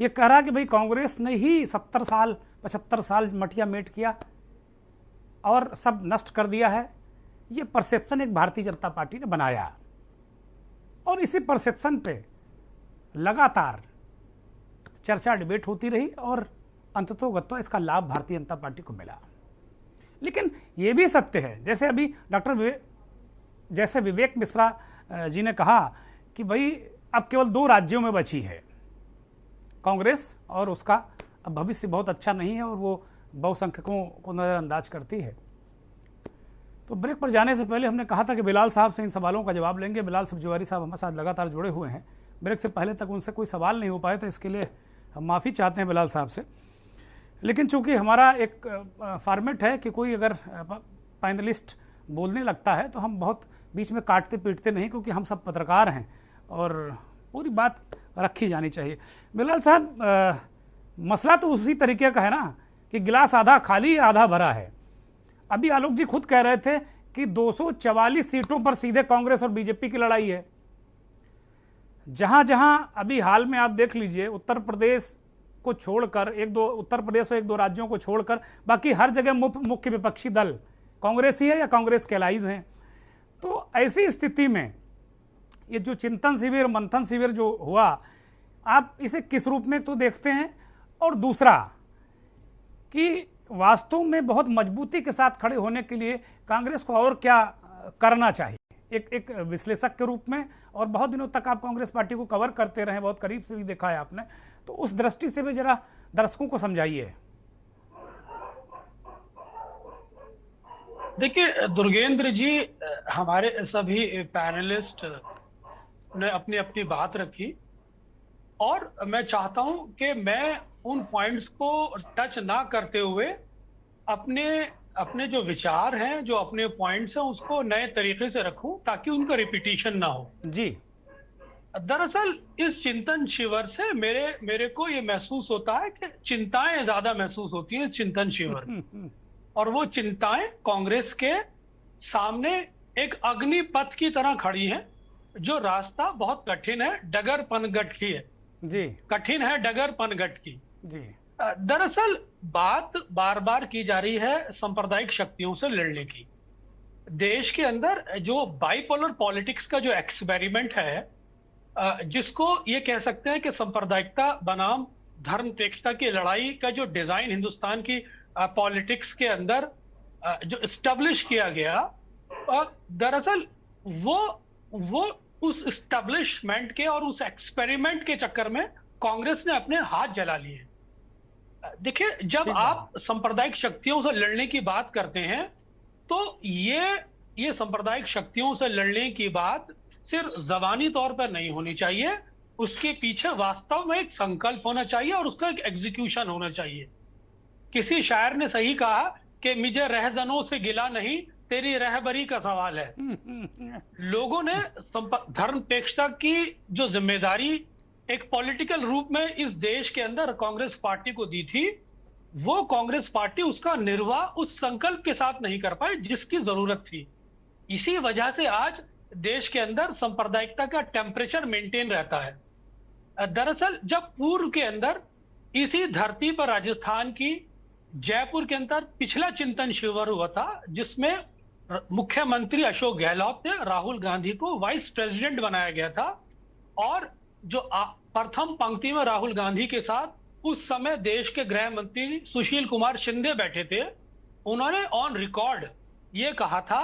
S2: ये कह रहा कि भाई कांग्रेस ने ही 70 साल 75 साल मटिया मेट किया और सब नष्ट कर दिया है। ये परसेप्शन एक भारतीय जनता पार्टी ने बनाया और इसी परसेप्शन पे लगातार चर्चा डिबेट होती रही और अंततोगत्वा इसका लाभ भारतीय जनता पार्टी को मिला। लेकिन ये भी सत्य है, जैसे अभी जैसे विवेक मिश्रा जी ने कहा कि भाई अब केवल 2 राज्यों में बची है कांग्रेस और उसका अब भविष्य बहुत अच्छा नहीं है और वो बहुसंख्यकों को नज़रअंदाज करती है। तो ब्रेक पर जाने से पहले हमने कहा था कि बिलाल साहब से इन सवालों का जवाब लेंगे। बिलाल सब्जवारी साहब हमारे साथ लगातार जुड़े हुए हैं। ब्रेक से पहले तक उनसे कोई सवाल नहीं हो पाए, तो इसके लिए हम माफ़ी चाहते हैं बिलाल साहब से। लेकिन चूंकि हमारा एक फॉर्मेट है कि कोई अगर पैनलिस्ट बोलने लगता है तो हम बहुत बीच में काटते पीटते नहीं, क्योंकि हम सब पत्रकार हैं और पूरी बात रखी जानी चाहिए। बिलाल साहब, मसला तो उसी तरीके का है ना कि गिलास आधा खाली आधा भरा है। अभी आलोक जी खुद कह रहे थे कि 244 सीटों पर सीधे कांग्रेस और बीजेपी की लड़ाई है। जहां जहां अभी हाल में आप देख लीजिए, उत्तर प्रदेश को छोड़कर उत्तर प्रदेश और 1-2 राज्यों को छोड़कर बाकी हर जगह मुख्य विपक्षी दल कांग्रेस ही है या कांग्रेस के एलाइज हैं। तो ऐसी स्थिति में ये जो चिंतन शिविर मंथन शिविर जो हुआ, आप इसे किस रूप में तो देखते हैं, और दूसरा कि वास्तव में बहुत मजबूती के साथ खड़े होने के लिए कांग्रेस को और क्या करना चाहिए एक विश्लेषक के रूप में, और बहुत दिनों तक आप कांग्रेस पार्टी को कवर करते रहे, बहुत करीब से भी देखा है आपने, तो उस दृष्टि से भी जरा दर्शकों को समझाइए।
S12: देखिए दुर्गेंद्र जी, हमारे सभी पैनलिस्ट ने अपनी अपनी बात रखी और मैं चाहता हूं कि मैं उन पॉइंट्स को टच ना करते हुए अपने जो विचार हैं, जो अपने पॉइंट्स हैं, उसको नए तरीके से रखूं ताकि उनका रिपीटिशन ना हो।
S2: जी,
S12: दरअसल इस चिंतन शिविर से मेरे को ये महसूस होता है कि चिंताएं ज्यादा महसूस होती हैं इस चिंतन शिविर में, और वो चिंताएं कांग्रेस के सामने एक अग्निपथ की तरह खड़ी हैं, जो रास्ता बहुत कठिन है, डगर पनघट की है
S2: जी,
S12: कठिन है डगर पनघट की
S2: जी।
S12: दरअसल बात बार बार की जा रही है सांप्रदायिक शक्तियों से लड़ने की। देश के अंदर जो बाइपोलर पॉलिटिक्स का जो एक्सपेरिमेंट है, जिसको ये कह सकते हैं कि सांप्रदायिकता बनाम धर्मनिरपेक्षता की लड़ाई का जो डिजाइन हिंदुस्तान की पॉलिटिक्स के अंदर जो एस्टेब्लिश किया गया, दरअसल वो उस एस्टेब्लिशमेंट के और उस एक्सपेरिमेंट के चक्कर में कांग्रेस ने अपने हाथ जला लिए। देखिए, जब आप सांप्रदायिक शक्तियों से लड़ने की बात करते हैं तो ये सांप्रदायिक शक्तियों से लड़ने की बात सिर्फ जबानी तौर पर नहीं होनी चाहिए, उसके पीछे वास्तव में एक संकल्प होना चाहिए और उसका एक एग्जीक्यूशन होना चाहिए। किसी शायर ने सही कहा कि मुझे रहजनों से गिला नहीं, तेरी रहबरी का सवाल है। लोगों ने धर्मनिरपेक्षता की जो जिम्मेदारी एक पॉलिटिकल रूप में इस देश के अंदर कांग्रेस पार्टी को दी थी, वो कांग्रेस पार्टी उसका निर्वाह उस संकल्प के साथ नहीं कर पाई जिसकी जरूरत थी। इसी वजह से आज देश के अंदर सांप्रदायिकता का टेम्परेचर मेंटेन रहता है। दरअसल जब पूर्व के अंदर इसी धरती पर राजस्थान की जयपुर के अंदर पिछला चिंतन शिविर हुआ था, जिसमें मुख्यमंत्री अशोक गहलोत ने राहुल गांधी को वाइस प्रेसिडेंट बनाया गया था, और जो प्रथम पंक्ति में राहुल गांधी के साथ उस समय देश के गृह मंत्री सुशील कुमार शिंदे बैठे थे, उन्होंने ऑन रिकॉर्ड ये कहा था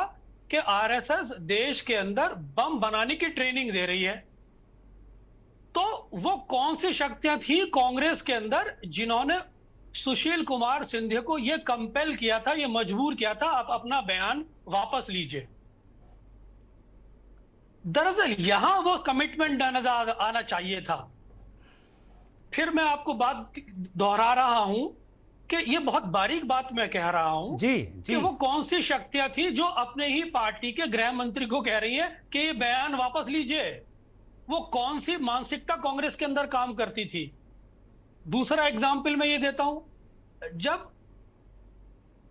S12: कि आरएसएस देश के अंदर बम बनाने की ट्रेनिंग दे रही है। तो वो कौन सी शक्तियां थी कांग्रेस के अंदर जिन्होंने सुशील कुमार शिंदे को ये कंपेल किया था, ये मजबूर किया था, आप अपना बयान वापस लीजिए। दरअसल यहां वो कमिटमेंट नजर आना चाहिए था। फिर मैं आपको बात दोहरा रहा हूं कि ये बहुत बारीक बात मैं कह रहा हूं
S2: जी
S12: कि वो कौन सी शक्तियां थी जो अपने ही पार्टी के गृह मंत्री को कह रही है कि ये बयान वापस लीजिए। वो कौन सी मानसिकता कांग्रेस के अंदर काम करती थी। दूसरा एग्जाम्पल मैं ये देता हूं, जब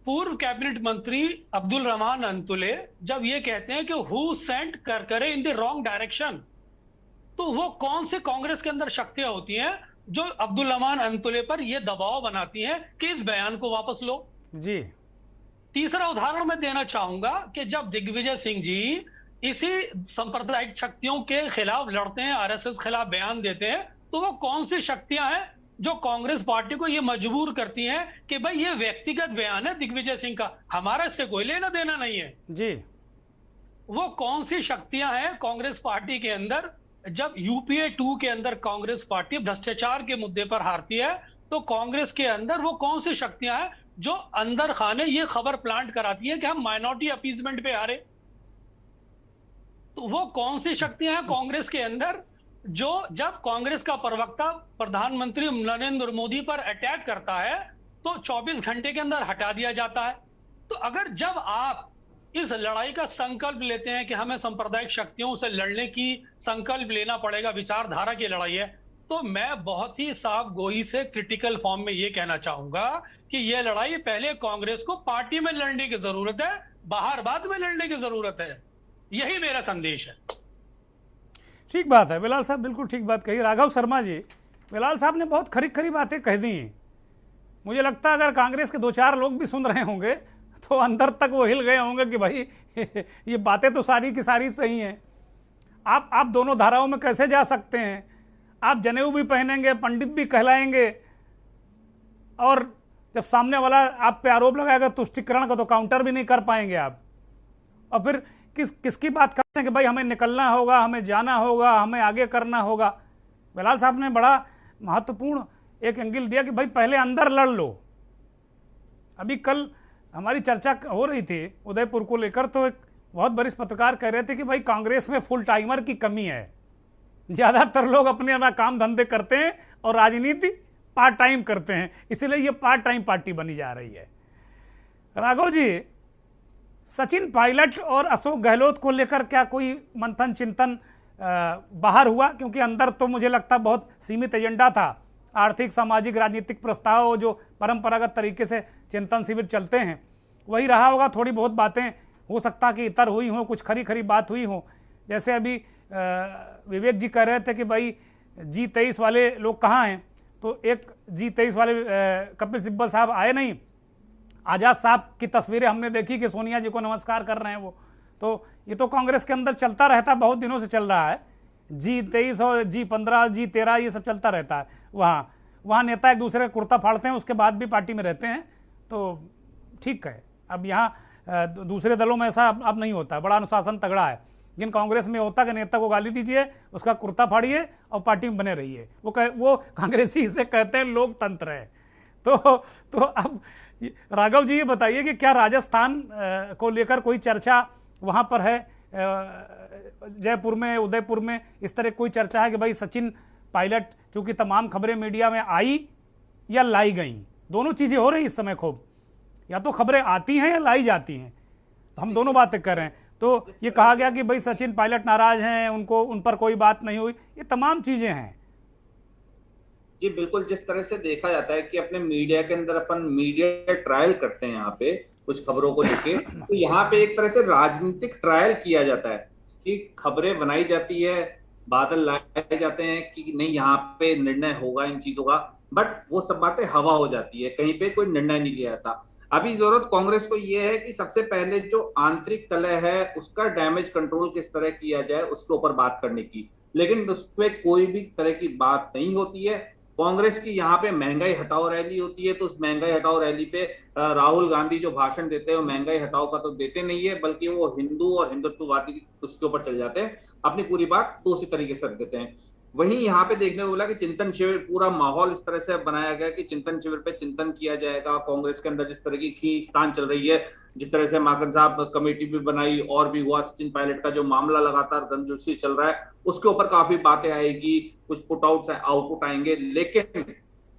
S12: पूर्व कैबिनेट मंत्री अब्दुल रहमान अंतुले जब ये कहते हैं कि हु सेंट करे इन द रॉन्ग डायरेक्शन, तो वो कौन से कांग्रेस के अंदर शक्तियां होती हैं जो अब्दुल रहमान अंतुले पर ये दबाव बनाती हैं कि इस बयान को वापस लो।
S2: जी।
S12: तीसरा उदाहरण मैं देना चाहूंगा कि जब दिग्विजय सिंह जी इसी सांप्रदायिक शक्तियों के खिलाफ लड़ते हैं, आरएसएस खिलाफ बयान देते हैं, तो वो कौन सी शक्तियां हैं जो कांग्रेस पार्टी को ये मजबूर करती हैं कि भाई ये व्यक्तिगत बयान है दिग्विजय सिंह का, हमारा इससे कोई लेना देना नहीं है।
S2: जी।
S12: वो कौन सी शक्तियां हैं कांग्रेस पार्टी के अंदर जब यूपीए 2 के अंदर कांग्रेस पार्टी भ्रष्टाचार के मुद्दे पर हारती है, तो कांग्रेस के अंदर वो कौन सी शक्तियां हैं जो अंदर खाने ये खबर प्लांट कराती है कि हम माइनॉरिटी अपीजमेंट पे हारे। तो वो कौन सी शक्तियां हैं कांग्रेस के अंदर जो जब कांग्रेस का प्रवक्ता प्रधानमंत्री नरेंद्र मोदी पर अटैक करता है तो 24 घंटे के अंदर हटा दिया जाता है। तो अगर जब आप इस लड़ाई का संकल्प लेते हैं कि हमें सांप्रदायिक शक्तियों से लड़ने की संकल्प लेना पड़ेगा, विचारधारा की लड़ाई है, तो मैं बहुत ही साफ गोई से क्रिटिकल फॉर्म में ये कहना चाहूंगा कि यह लड़ाई पहले कांग्रेस को पार्टी में लड़ने की जरूरत है, बाहर बाद में लड़ने की जरूरत है। यही मेरा संदेश है।
S2: ठीक बात है बिलाल साहब, बिल्कुल ठीक बात कही। राघव शर्मा जी, बिलाल साहब ने बहुत खरी खरी बातें कह दी। मुझे लगता है अगर कांग्रेस के 2-4 लोग भी सुन रहे होंगे तो अंदर तक वो हिल गए होंगे कि भाई ये बातें तो सारी की सारी सही हैं। आप दोनों धाराओं में कैसे जा सकते हैं? आप जनेऊ भी पहनेंगे, पंडित भी कहलाएंगे, और जब सामने वाला आप पे आरोप लगाएगा तुष्टिकरण का तो काउंटर भी नहीं कर पाएंगे आप। और फिर किसकी बात करते हैं कि भाई हमें निकलना होगा, हमें जाना होगा, हमें आगे करना होगा। बिलाल साहब ने बड़ा महत्वपूर्ण एक एंगल दिया कि भाई पहले अंदर लड़ लो। अभी कल हमारी चर्चा हो रही थी उदयपुर को लेकर, तो एक बहुत वरिष्ठ पत्रकार कह रहे थे कि भाई कांग्रेस में फुल टाइमर की कमी है, ज़्यादातर लोग अपने अपना काम धंधे करते हैं और राजनीति पार्ट टाइम करते हैं, इसलिए ये पार्ट टाइम पार्टी बनी जा रही है। राघव जी, सचिन पायलट और अशोक गहलोत को लेकर क्या कोई मंथन चिंतन बाहर हुआ? क्योंकि अंदर तो मुझे लगता बहुत सीमित एजेंडा था, आर्थिक सामाजिक राजनीतिक प्रस्ताव जो परंपरागत तरीके से चिंतन शिविर चलते हैं वही रहा होगा। थोड़ी बहुत बातें हो सकता कि इतर हुई हों, कुछ खरी खरी बात हुई हो। जैसे अभी विवेक जी कह रहे थे कि भाई G23 वाले लोग कहाँ हैं, तो एक G23 वाले कपिल सिब्बल साहब आए नहीं, आज़ाद साहब की तस्वीरें हमने देखी कि सोनिया जी को नमस्कार कर रहे हैं वो। तो ये तो कांग्रेस के अंदर चलता रहता है, बहुत दिनों से चल रहा है। G23 और G15 G13 ये सब चलता रहता है। वहाँ नेता एक दूसरे का कुर्ता फाड़ते हैं, उसके बाद भी पार्टी में रहते हैं, तो ठीक है। अब यहाँ दूसरे दलों में ऐसा अब नहीं होता, बड़ा अनुशासन तगड़ा है। जिन कांग्रेस में होता कि नेता को गाली दीजिए, उसका कुर्ता फाड़िए और पार्टी में बने रहिए, वो कांग्रेसी इसे कहते हैं लोकतंत्र है। तो अब राघव जी ये बताइए कि क्या राजस्थान को लेकर कोई चर्चा वहाँ पर है? जयपुर में, उदयपुर में इस तरह कोई चर्चा है कि भाई सचिन पायलट, चूंकि तमाम खबरें मीडिया में आई या लाई गई, दोनों चीज़ें हो रही इस समय खूब, या तो खबरें आती हैं या लाई जाती हैं, तो हम दोनों बातें कर रहे हैं। तो ये कहा गया कि भाई सचिन पायलट नाराज हैं, उन पर कोई बात नहीं हुई, ये तमाम चीज़ें हैं।
S5: जी बिल्कुल, जिस तरह से देखा जाता है कि अपने मीडिया के अंदर अपन मीडिया ट्रायल करते हैं यहाँ पे कुछ खबरों को लेके, तो यहाँ पे एक तरह से राजनीतिक ट्रायल किया जाता है कि खबरें बनाई जाती है, बादल लाए जाते हैं कि नहीं यहाँ पे निर्णय होगा इन चीजों का, बट वो सब बातें हवा हो जाती है, कहीं पे कोई निर्णय नहीं लिया जाता। अभी जरूरत कांग्रेस को यह है कि सबसे पहले जो आंतरिक कलह है उसका डैमेज कंट्रोल किस तरह किया जाए उसके ऊपर बात करने की, लेकिन उसमें कोई भी तरह की बात नहीं होती है। कांग्रेस की यहाँ पे महंगाई हटाओ रैली होती है तो उस महंगाई हटाओ रैली पे राहुल गांधी जो भाषण देते हैं वो महंगाई हटाओ का तो देते नहीं है, बल्कि वो हिंदू और हिंदुत्ववादी उसके ऊपर चल जाते हैं, अपनी पूरी बात दूसरी तरीके से रख देते हैं। वहीं यहाँ पे देखने को मिला कि चिंतन शिविर, पूरा माहौल इस तरह से बनाया गया कि चिंतन शिविर पे चिंतन किया जाएगा। कांग्रेस के अंदर जिस तरह की खींचतान चल रही है, जिस तरह से माकन साहब कमेटी भी बनाई और भी हुआ, सचिन पायलट का जो मामला लगातार गर्मजोशी चल रहा है उसके ऊपर काफी बातें आएगी, कुछ पुट आउटपुट आएंगे, लेकिन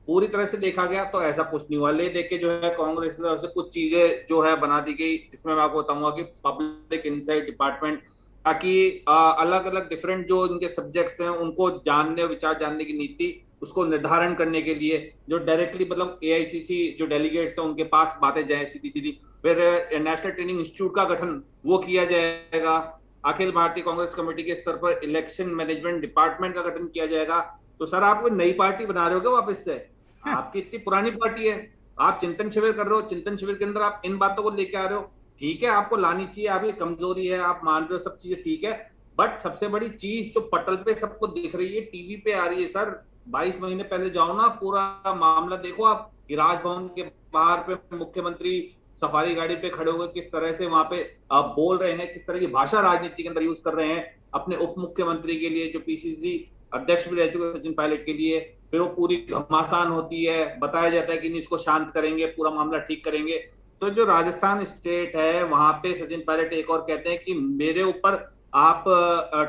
S5: पूरी तरह से देखा गया तो ऐसा कुछ नहीं हुआ। ले देख के जो है कांग्रेस की तरफ से कुछ चीजें जो है बना दी गई, जिसमें मैं आपको बताऊंगा कि पब्लिक इनसाइट डिपार्टमेंट, ताकि अलग अलग डिफरेंट जो इनके सब्जेक्ट्स हैं उनको जानने, विचार जानने की नीति उसको निर्धारण करने के लिए जो डायरेक्टली मतलब एआईसीसी जो डेलीगेट्स हैं उनके पास बातें जाए सीधी सीधी। फिर नेशनल ट्रेनिंग इंस्टीट्यूट का गठन वो किया जाएगा। अखिल भारतीय कांग्रेस कमेटी के स्तर पर इलेक्शन मैनेजमेंट डिपार्टमेंट का गठन किया जाएगा। तो सर आप कोई नई पार्टी बना रहे हो क्या वापस से? आपकी इतनी पुरानी पार्टी है, आप चिंतन शिविर कर रहे हो, चिंतन शिविर के अंदर आप इन बातों को लेके आ रहे हो। ठीक है, आपको लानी चाहिए, आपकी कमजोरी है, आप मान रहे हो, सब चीजें ठीक है, बट सबसे बड़ी चीज जो पटल पे सबको दिख रही है, टीवी पे आ रही है सर, 22 महीने पहले जाओ ना, पूरा मामला देखो आप कि राजभवन के बाहर पे मुख्यमंत्री सफारी गाड़ी पे खड़े होकर किस तरह से वहां पे बोल रहे हैं, किस तरह की भाषा राजनीति के अंदर यूज कर रहे हैं अपने उप मुख्यमंत्री के लिए, जो पीसीसी अध्यक्ष भी रह चुके सचिन पायलट के लिए। फिर वो पूरी घमासान होती है, बताया जाता है कि इसको शांत करेंगे, पूरा मामला ठीक करेंगे। तो जो राजस्थान स्टेट है वहां पे सचिन पायलट एक और कहते हैं कि मेरे ऊपर आप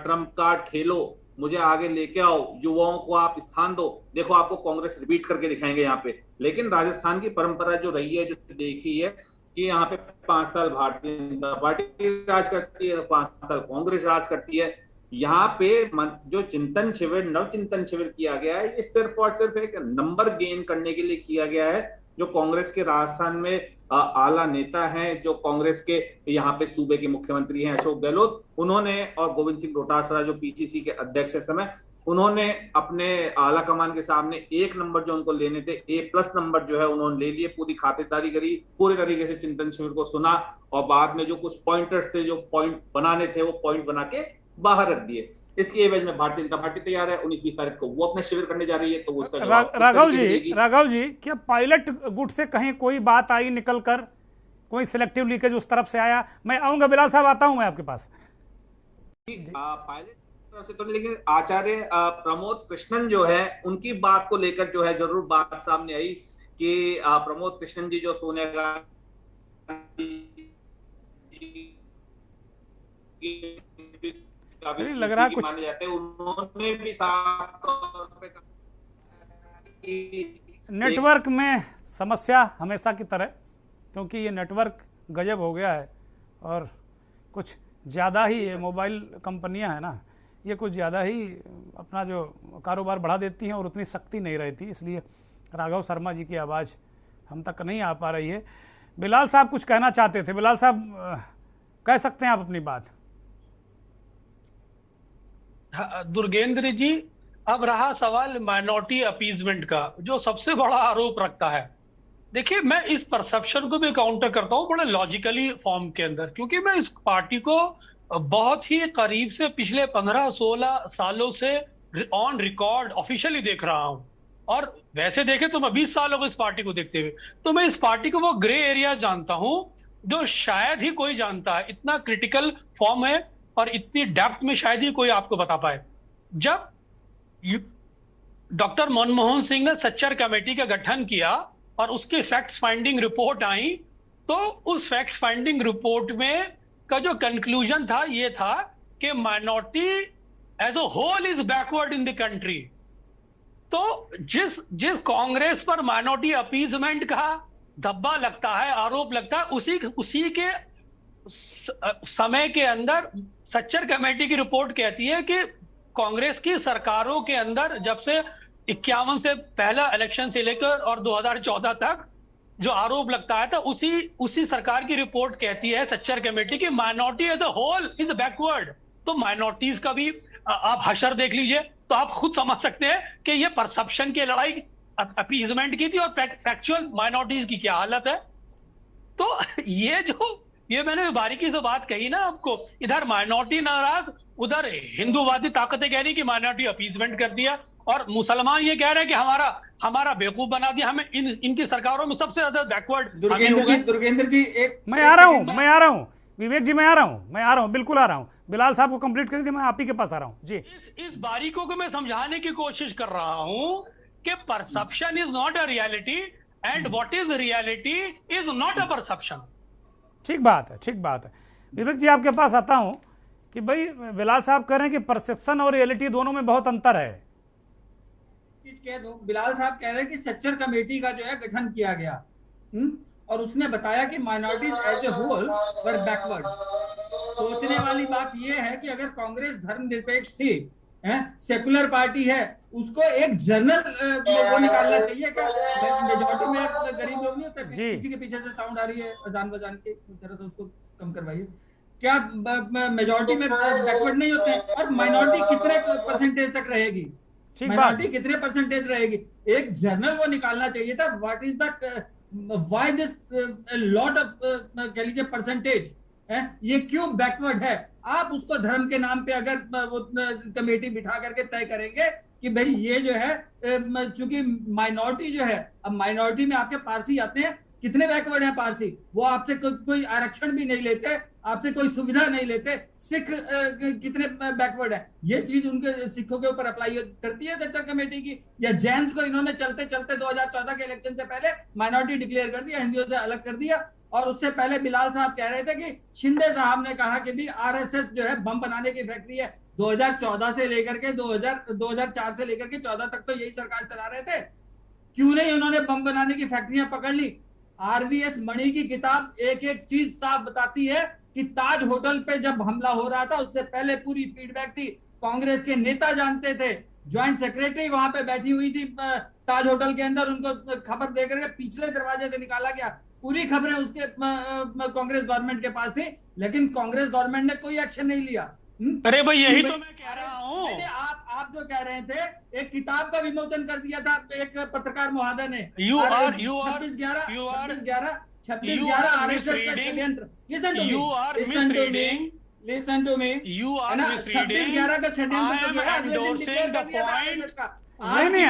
S5: ट्रम्प कार्ड खेलो, मुझे आगे लेके आओ, युवाओं को आप स्थान दो, देखो आपको कांग्रेस रिपीट करके दिखाएंगे यहाँ पे। लेकिन राजस्थान की परंपरा जो रही है, जो देखी है कि यहाँ पे 5 साल भारतीय जनता पार्टी राज करती है, 5 साल कांग्रेस राज करती है। यहाँ पे जो चिंतन शिविर, नव चिंतन शिविर किया गया है, ये सिर्फ और सिर्फ एक नंबर गेन करने के लिए किया गया है। जो कांग्रेस के राजस्थान में आला नेता हैं, जो कांग्रेस के यहाँ पे सूबे के मुख्यमंत्री हैं अशोक गहलोत, उन्होंने, और गोविंद सिंह डोटासरा जो पीसीसी के अध्यक्ष है समय, उन्होंने अपने आला कमान के सामने 1 नंबर जो उनको लेने थे, A+ नंबर जो है उन्होंने ले लिए, पूरी खातिरदारी करी, पूरे तरीके से चिंतन शिविर को सुना और बाद में जो कुछ पॉइंटर्स थे, जो पॉइंट बनाने थे, वो पॉइंट बना के बाहर रख दिए। इसकी एवज में भारतीय जनता पार्टी तैयार है, 19-20 तारीख को वो अपने शिविर करने जा रही है, तो वो उसका
S2: राघव जी क्या पायलट गुट से कहीं कोई बात आई निकल कर, कोई सिलेक्टिव लीकेज उस तरफ से आया? मैं आऊंगा बिलाल साहब, आता हूं मैं आपके पास।
S5: पायलट से तो, लेकिन आचार्य प्रमोद कृष्णन जो है उनकी बात को लेकर जो है जरूर बात सामने आई कि प्रमोद कृष्णन जी जो सोनिया गांधी
S2: लग रहा कुछ
S5: माने जाते हैं, उन्होंने भी साफ तौर पे
S2: नेटवर्क में समस्या हमेशा की तरह, क्योंकि ये नेटवर्क गजब हो गया है और कुछ ज़्यादा ही ये मोबाइल कंपनियां हैं ना, ये कुछ ज़्यादा ही अपना जो कारोबार बढ़ा देती हैं और उतनी शक्ति नहीं रहती, इसलिए राघव शर्मा जी की आवाज़ हम तक नहीं आ पा रही है। बिलाल साहब कुछ कहना चाहते थे, बिलाल साहब कह सकते हैं आप अपनी बात।
S12: दुर्गेंद्र जी, अब रहा सवाल माइनॉरिटी अपीजमेंट का, जो सबसे बड़ा आरोप रखता है। देखिए, मैं इस परसेप्शन को भी काउंटर करता हूँ बड़े लॉजिकली फॉर्म के अंदर, क्योंकि मैं इस पार्टी को बहुत ही करीब से पिछले 15-16 सालों से ऑन रिकॉर्ड ऑफिशियली देख रहा हूँ, और वैसे देखे तो मैं 20 साल हो गए इस पार्टी को देखते हुए। तो मैं इस पार्टी को वो ग्रे एरिया जानता हूँ जो शायद ही कोई जानता है। इतना क्रिटिकल फॉर्म है और इतनी डेप्थ में शायद ही कोई आपको बता पाए। जब डॉक्टर मनमोहन सिंह ने सच्चर कमेटी का गठन किया और उसकी फैक्ट फाइंडिंग रिपोर्ट आई, तो उस फैक्ट फाइंडिंग रिपोर्ट में का जो कंक्लूजन था ये था कि minority as a whole is backward in the country. तो जिस कांग्रेस पर माइनॉरिटी अपीजमेंट का धब्बा लगता है, आरोप लगता है, उसी के समय के अंदर सच्चर कमेटी की रिपोर्ट कहती है कि कांग्रेस की सरकारों के अंदर जब से 51 से पहला इलेक्शन से लेकर और 2014 तक जो आरोप लगता है, तो उसी सरकार की रिपोर्ट कहती है सच्चर कमेटी की minority as a whole is backward. तो माइनॉरिटीज का भी आप हशर देख लीजिए, तो आप खुद समझ सकते हैं कि ये परसेप्शन की लड़ाई अपीजमेंट की थी और फैक्चुअल माइनॉरिटीज की क्या हालत है। तो ये मैंने बारीकी से बात कही ना आपको, इधर माइनॉरिटी नाराज, उधर हिंदूवादी ताकतें कह रही कि माइनॉरिटी अपीसमेंट कर दिया, और मुसलमान ये कह रहे हैं कि हमारा बेवकूफ बना दिया, हमें इनकी सरकारों में सबसे ज्यादा बैकवर्ड।
S7: दुर्गेंद्र जी एक
S2: मैं आ रहा हूं विवेक जी, मैं आ रहा हूं, बिल्कुल आ रहा हूं। बिलाल साहब को कंप्लीट कर दिया, मैं आप ही के पास आ रहा हूं जी।
S12: इस बारीकों को मैं समझाने की कोशिश कर रहा हूं कि perception is not a reality and what is reality is not a perception.
S2: ठीक बात है विवेक जी, आपके पास आता हूं कि भाई बिलाल साहब कह रहे हैं कि परसेप्शन और रियलिटी दोनों में बहुत अंतर है।
S7: कह दो, बिलाल साहब कह रहे हैं कि स्ट्रक्चर कमेटी का जो है गठन किया गया, और उसने बताया कि minorities as a whole were backward. सोचने वाली बात यह है कि अगर कांग्रेस धर्मनिरपेक्ष थी, सेकुलर पार्टी है, उसको एक जर्नल वो निकालना चाहिए क्या? मेजॉरिटी में गरीब लोग नहीं होते, किसी के पीछे से साउंड आ रही है अजान बजान के, जरा तो उसको कम करवाइए। क्या मेजॉरिटी में बैकवर्ड नहीं होते? और माइनॉरिटी कितने परसेंटेज तक रहेगी, माइनॉरिटी कितने परसेंटेज रहेगी? एक जर्नल वो निकालना चाहिए था, what is the why this lot of कह लीजिए परसेंटेज, ये क्यों बैकवर्ड है? आप उसको धर्म के नाम पे अगर वो कमेटी बिठा करके तय करेंगे कि भाई ये जो है, चूंकि माइनॉरिटी जो है, अब माइनॉरिटी में आपके पारसी आते हैं, कितने बैकवर्ड हैं पारसी? वो आपसे कोई आरक्षण भी नहीं लेते, आपसे कोई सुविधा नहीं लेते। सिख कितने बैकवर्ड है? ये चीज उनके सिखों के ऊपर अप्लाई करती है स्ट्रक्चर कमेटी की? या जैन्स को इन्होंने चलते चलते 2014 के इलेक्शन से पहले माइनॉरिटी डिक्लेयर कर दिया, हिंदुओं से अलग कर दिया। और उससे पहले बिलाल साहब कह रहे थे कि शिंदे साहब ने कहा कि भी आरएसएस जो है बम बनाने की फैक्ट्री है। 2014 से लेकर के 2004 से लेकर के 14 तक तो यही सरकार चला रहे थे, क्यों नहीं उन्होंने बम बनाने की फैक्ट्रियां पकड़ ली? आरवीएस मणि की किताब एक एक चीज साफ बताती है कि ताज होटल पे जब हमला हो रहा था, उससे पहले पूरी फीडबैक थी, कांग्रेस के नेता जानते थे, ज्वाइंट सेक्रेटरी वहां पे बैठी हुई थी ताज होटल के अंदर, उनको खबर देकर के पिछले दरवाजे से निकाला गया। पूरी खबरें उसके कांग्रेस गवर्नमेंट के पास थी, लेकिन कांग्रेस गवर्नमेंट ने कोई एक्शन नहीं लिया।
S12: अरे भाई यही तो मैं कह रहा हूँ।
S7: आप जो कह रहे थे, एक किताब का विमोचन कर दिया था एक पत्रकार महोदय ने, 26/11 आरएसएस का षड्यंत्र। Listen to me, you are 26/11 का षड्यंत्र जो है अगले दिन डिक्लेयर कर दिया था आरएसएस का।
S2: नहीं,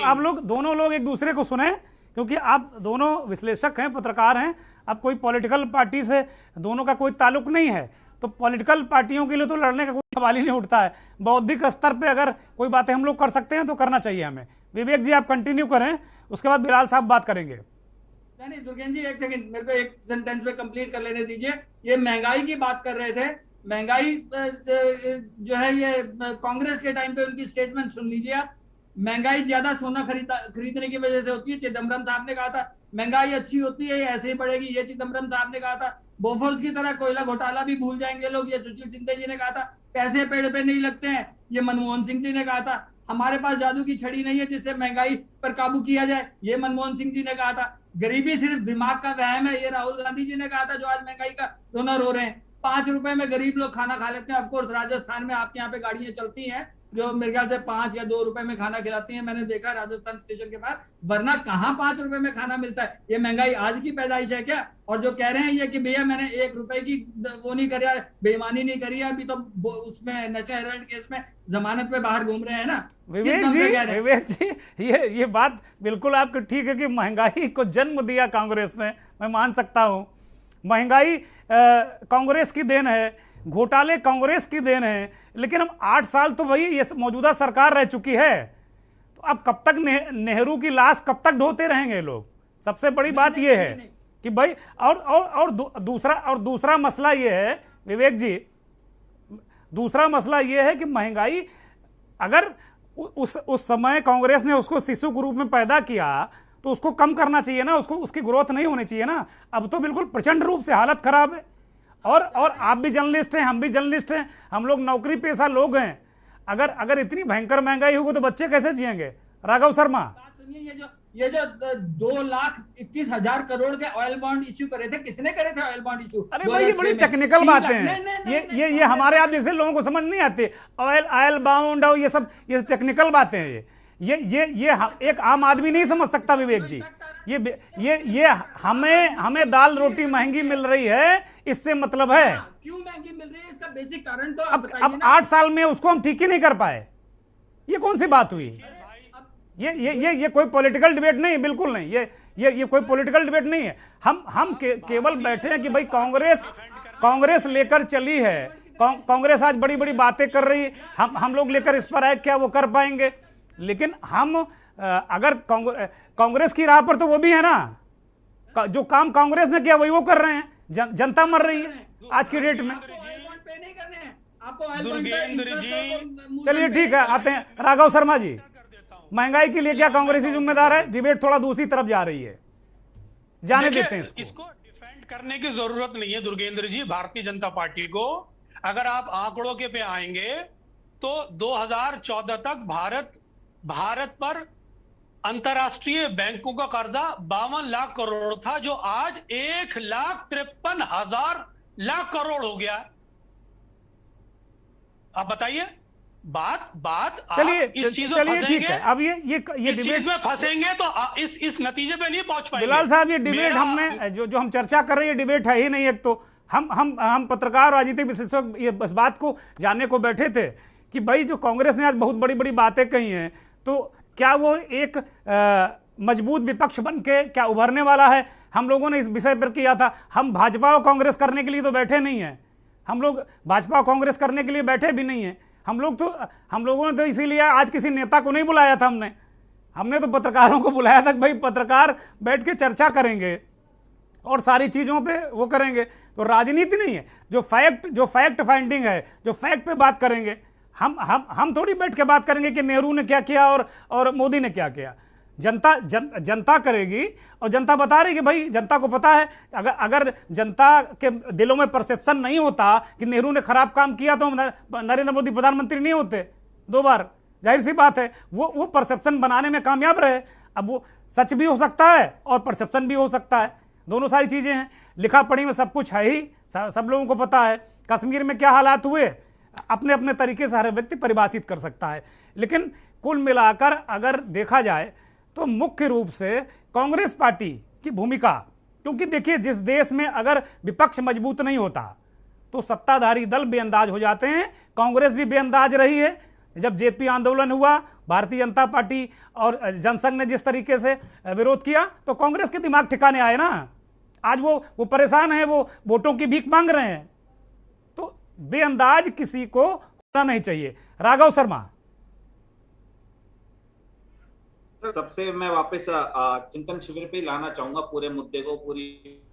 S2: आप लोग दोनों लोग एक दूसरे को सुने, क्योंकि आप दोनों विश्लेषक हैं, पत्रकार हैं, अब कोई पॉलिटिकल पार्टी से दोनों का कोई ताल्लुक नहीं है, तो पॉलिटिकल पार्टियों के लिए तो लड़ने का कोई सवाल ही नहीं उठता है। बौद्धिक स्तर पे अगर कोई बातें हम लोग कर सकते हैं तो करना चाहिए हमें। विवेक जी आप कंटिन्यू करें, उसके बाद बिलाल साहब बात करेंगे।
S7: नहीं दुर्गेंद्र जी एक सेकंड, मेरे को एक सेंटेंस में कंप्लीट कर लेने दीजिए। ये महंगाई की बात कर रहे थे, महंगाई जो है ये कांग्रेस के टाइम पे उनकी स्टेटमेंट सुन लीजिए आप। महंगाई ज्यादा सोना खरीदने की वजह से होती है, चिदम्बरम साहब ने कहा था। महंगाई अच्छी होती है, ऐसे ही बढ़ेगी, ये चिदम्बरम साहब ने कहा था। बोफोर्स की तरह कोयला घोटाला भी भूल जाएंगे लोग, ये सुशील शिंदे जी ने कहा था। पैसे पेड़ पे नहीं लगते हैं, ये मनमोहन सिंह जी ने कहा था। हमारे पास जादू की छड़ी नहीं है जिससे महंगाई पर काबू किया जाए, ये मनमोहन सिंह जी ने कहा था। गरीबी सिर्फ दिमाग का वहम है, ये राहुल गांधी जी ने कहा था, जो आज महंगाई का डोनर हो रहे हैं। 5 रुपए में गरीब लोग खाना खा लेते हैं। ऑफकोर्स राजस्थान में आपके यहाँ पे गाड़ियां चलती हैं जो मेरे ख्याल से 5 या 2 रुपए में खाना खिलाती हैं, मैंने देखा राजस्थान स्टेशन के बाहर, वरना कहाँ 5 रुपए में खाना मिलता है। ये महंगाई आज की पैदाइश है क्या? और जो कह रहे हैं ये कि भैया मैंने 1 रुपए की वो नहीं करी, बेईमानी नहीं करी है, अभी तो उसमें नशा हेरोइन केस में जमानत पे बाहर घूम रहे हैं ना।
S2: विवेक जी ये बात बिल्कुल आपकी ठीक है कि महंगाई को जन्म दिया कांग्रेस ने, मैं मान सकता हूँ। महंगाई कांग्रेस की देन है, घोटाले कांग्रेस की देन है, लेकिन हम 8 साल तो भाई ये मौजूदा सरकार रह चुकी है, तो अब कब तक नेहरू की लाश कब तक ढोते रहेंगे लोग? सबसे बड़ी बात ये है कि भाई और दूसरा मसला ये है विवेक जी, दूसरा मसला ये है कि महंगाई अगर उस समय कांग्रेस ने उसको शिशु के रूप में पैदा किया तो उसको कम करना चाहिए ना, उसको उसकी ग्रोथ नहीं होनी चाहिए ना। अब तो बिल्कुल प्रचंड रूप से हालत खराब है। और आप भी जर्नलिस्ट हैं, हम भी जर्नलिस्ट हैं, हम लोग नौकरी पेशा लोग हैं। अगर इतनी भयंकर महंगाई होगी तो बच्चे कैसे जिएंगे? राघव शर्मा,
S7: ये जो 2,21,000 करोड़ के ऑयल बॉन्ड इश्यू करे थे, किसने करे थे ऑयल बॉन्ड इश्यू?
S2: अरे भाई ये बड़ी टेक्निकल बातें हैं, ये हमारे आप जैसे लोगों को समझ नहीं आती। ऑयल बॉन्ड और ये सब ये टेक्निकल बातें हैं। एक आम आदमी नहीं समझ सकता विवेक जी। ये हमें दाल रोटी महंगी मिल रही है, इससे मतलब है।
S7: क्यों महंगी मिल रही है, इसका बेसिक कारण तो
S2: अब 8 साल में उसको हम ठीक ही नहीं कर पाए, ये कौन सी बात हुई? ये कोई पॉलिटिकल डिबेट नहीं, बिल्कुल नहीं। ये कोई पॉलिटिकल डिबेट नहीं है। हम केवल बैठे हैं कि भाई कांग्रेस लेकर चली है, कांग्रेस आज बड़ी बड़ी बातें कर रही है, हम लोग लेकर इस पर आए, क्या वो कर पाएंगे? लेकिन हम अगर कांग्रेस की राह पर, तो वो भी है ना, जो काम कांग्रेस ने किया वही वो कर रहे हैं। जनता मर रही है आज की डेट में। चलिए ठीक है, आते हैं राघव शर्मा जी। महंगाई के लिए क्या कांग्रेस ही जिम्मेदार है? डिबेट थोड़ा दूसरी तरफ जा रही है, जाने देते हैं
S12: इसको डिफेंड करने की जरूरत नहीं है दुर्गेंद्र जी। भारतीय जनता पार्टी को अगर आप आंकड़ों के पे आएंगे तो 2014 तक भारत पर अंतरराष्ट्रीय बैंकों का कर्जा 52 लाख करोड़ था, जो आज 1,53,000 लाख करोड़ हो गया। आप बताइए, बात
S2: चलिए ठीक है। अब ये डिबेट
S12: में फंसेंगे तो इस नतीजे पे नहीं पहुंच पाएंगे।
S2: बिलाल साहब, ये डिबेट हमने जो हम चर्चा कर रहे हैं, ये डिबेट है ही नहीं। एक तो हम पत्रकार, राजनीतिक विशेषज्ञ ये बस बात को जानने को बैठे थे कि भाई जो कांग्रेस ने आज बहुत बड़ी बड़ी बातें कही हैं, तो क्या वो एक मजबूत विपक्ष बन के क्या उभरने वाला है? हम लोगों ने इस विषय पर किया था। हम भाजपा और कांग्रेस करने के लिए तो बैठे नहीं हैं, हम लोग भाजपा और कांग्रेस करने के लिए बैठे भी नहीं हैं। हम लोगों ने तो इसीलिए आज किसी नेता को नहीं बुलाया था, हमने तो पत्रकारों को बुलाया था कि भाई पत्रकार बैठ के चर्चा करेंगे और सारी चीज़ों पे वो करेंगे। तो राजनीति नहीं है, जो फैक्ट फाइंडिंग है, जो फैक्ट पे बात करेंगे। हम थोड़ी बैठ के बात करेंगे कि नेहरू ने क्या किया और मोदी ने क्या किया। जनता करेगी, और जनता बता रही कि भाई जनता को पता है। अगर जनता के दिलों में परसेप्शन नहीं होता कि नेहरू ने खराब काम किया, तो नरेंद्र मोदी प्रधानमंत्री नहीं होते 2 बार। जाहिर सी बात है, वो परसेप्शन बनाने में कामयाब रहे। अब वो सच भी हो सकता है और परसेप्शन भी हो सकता है, दोनों सारी चीजें हैं। लिखा पढ़ी में सब कुछ है ही, सब लोगों को पता है। कश्मीर में क्या हालात हुए, अपने अपने तरीके से हर व्यक्ति परिभाषित कर सकता है। लेकिन कुल मिलाकर अगर देखा जाए तो मुख्य रूप से कांग्रेस पार्टी की भूमिका, क्योंकि देखिए जिस देश में अगर विपक्ष मजबूत नहीं होता तो सत्ताधारी दल बेअंदाज हो जाते हैं। कांग्रेस भी बेअंदाज रही है। जब जेपी आंदोलन हुआ, भारतीय जनता पार्टी और जनसंघ ने जिस तरीके से विरोध किया, तो कांग्रेस के दिमाग ठिकाने आए ना। आज वो परेशान है, वो वोटों की भीख मांग रहे हैं। तो बेअंदाज किसी को होना नहीं चाहिए। राघव शर्मा,
S5: सबसे मैं वापस चिंतन शिविर पे लाना चाहूंगा पूरे मुद्दे को,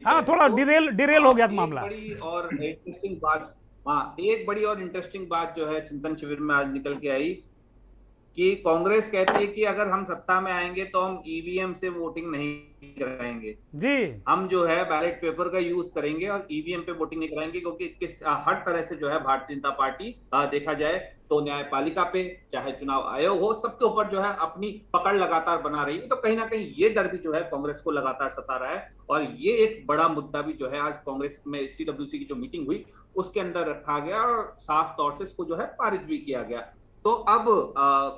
S2: हाँ, थोड़ा डिरेल हो गया मामला।
S5: बड़ी और इंटरेस्टिंग बात, एक बड़ी और इंटरेस्टिंग बात जो है चिंतन शिविर में आज निकल के आई कि कांग्रेस कहती है कि अगर हम सत्ता में आएंगे तो हम ईवीएम से वोटिंग नहीं कराएंगे जी, हम जो है बैलेट पेपर का यूज करेंगे और ईवीएम पे वोटिंग नहीं कराएंगे, क्योंकि हर तरह से जो है भारतीय जनता पार्टी देखा जाए तो न्यायपालिका पे चाहे चुनाव आयोग हो, सबके ऊपर जो है अपनी पकड़ लगातार बना रही है। तो कहीं ना कहीं ये डर भी जो है कांग्रेस को लगातार सता रहा है, और ये एक बड़ा मुद्दा भी जो है आज कांग्रेस में CWC की जो मीटिंग हुई उसके अंदर रखा गया और साफ तौर से इसको जो है पारित भी किया गया। तो अब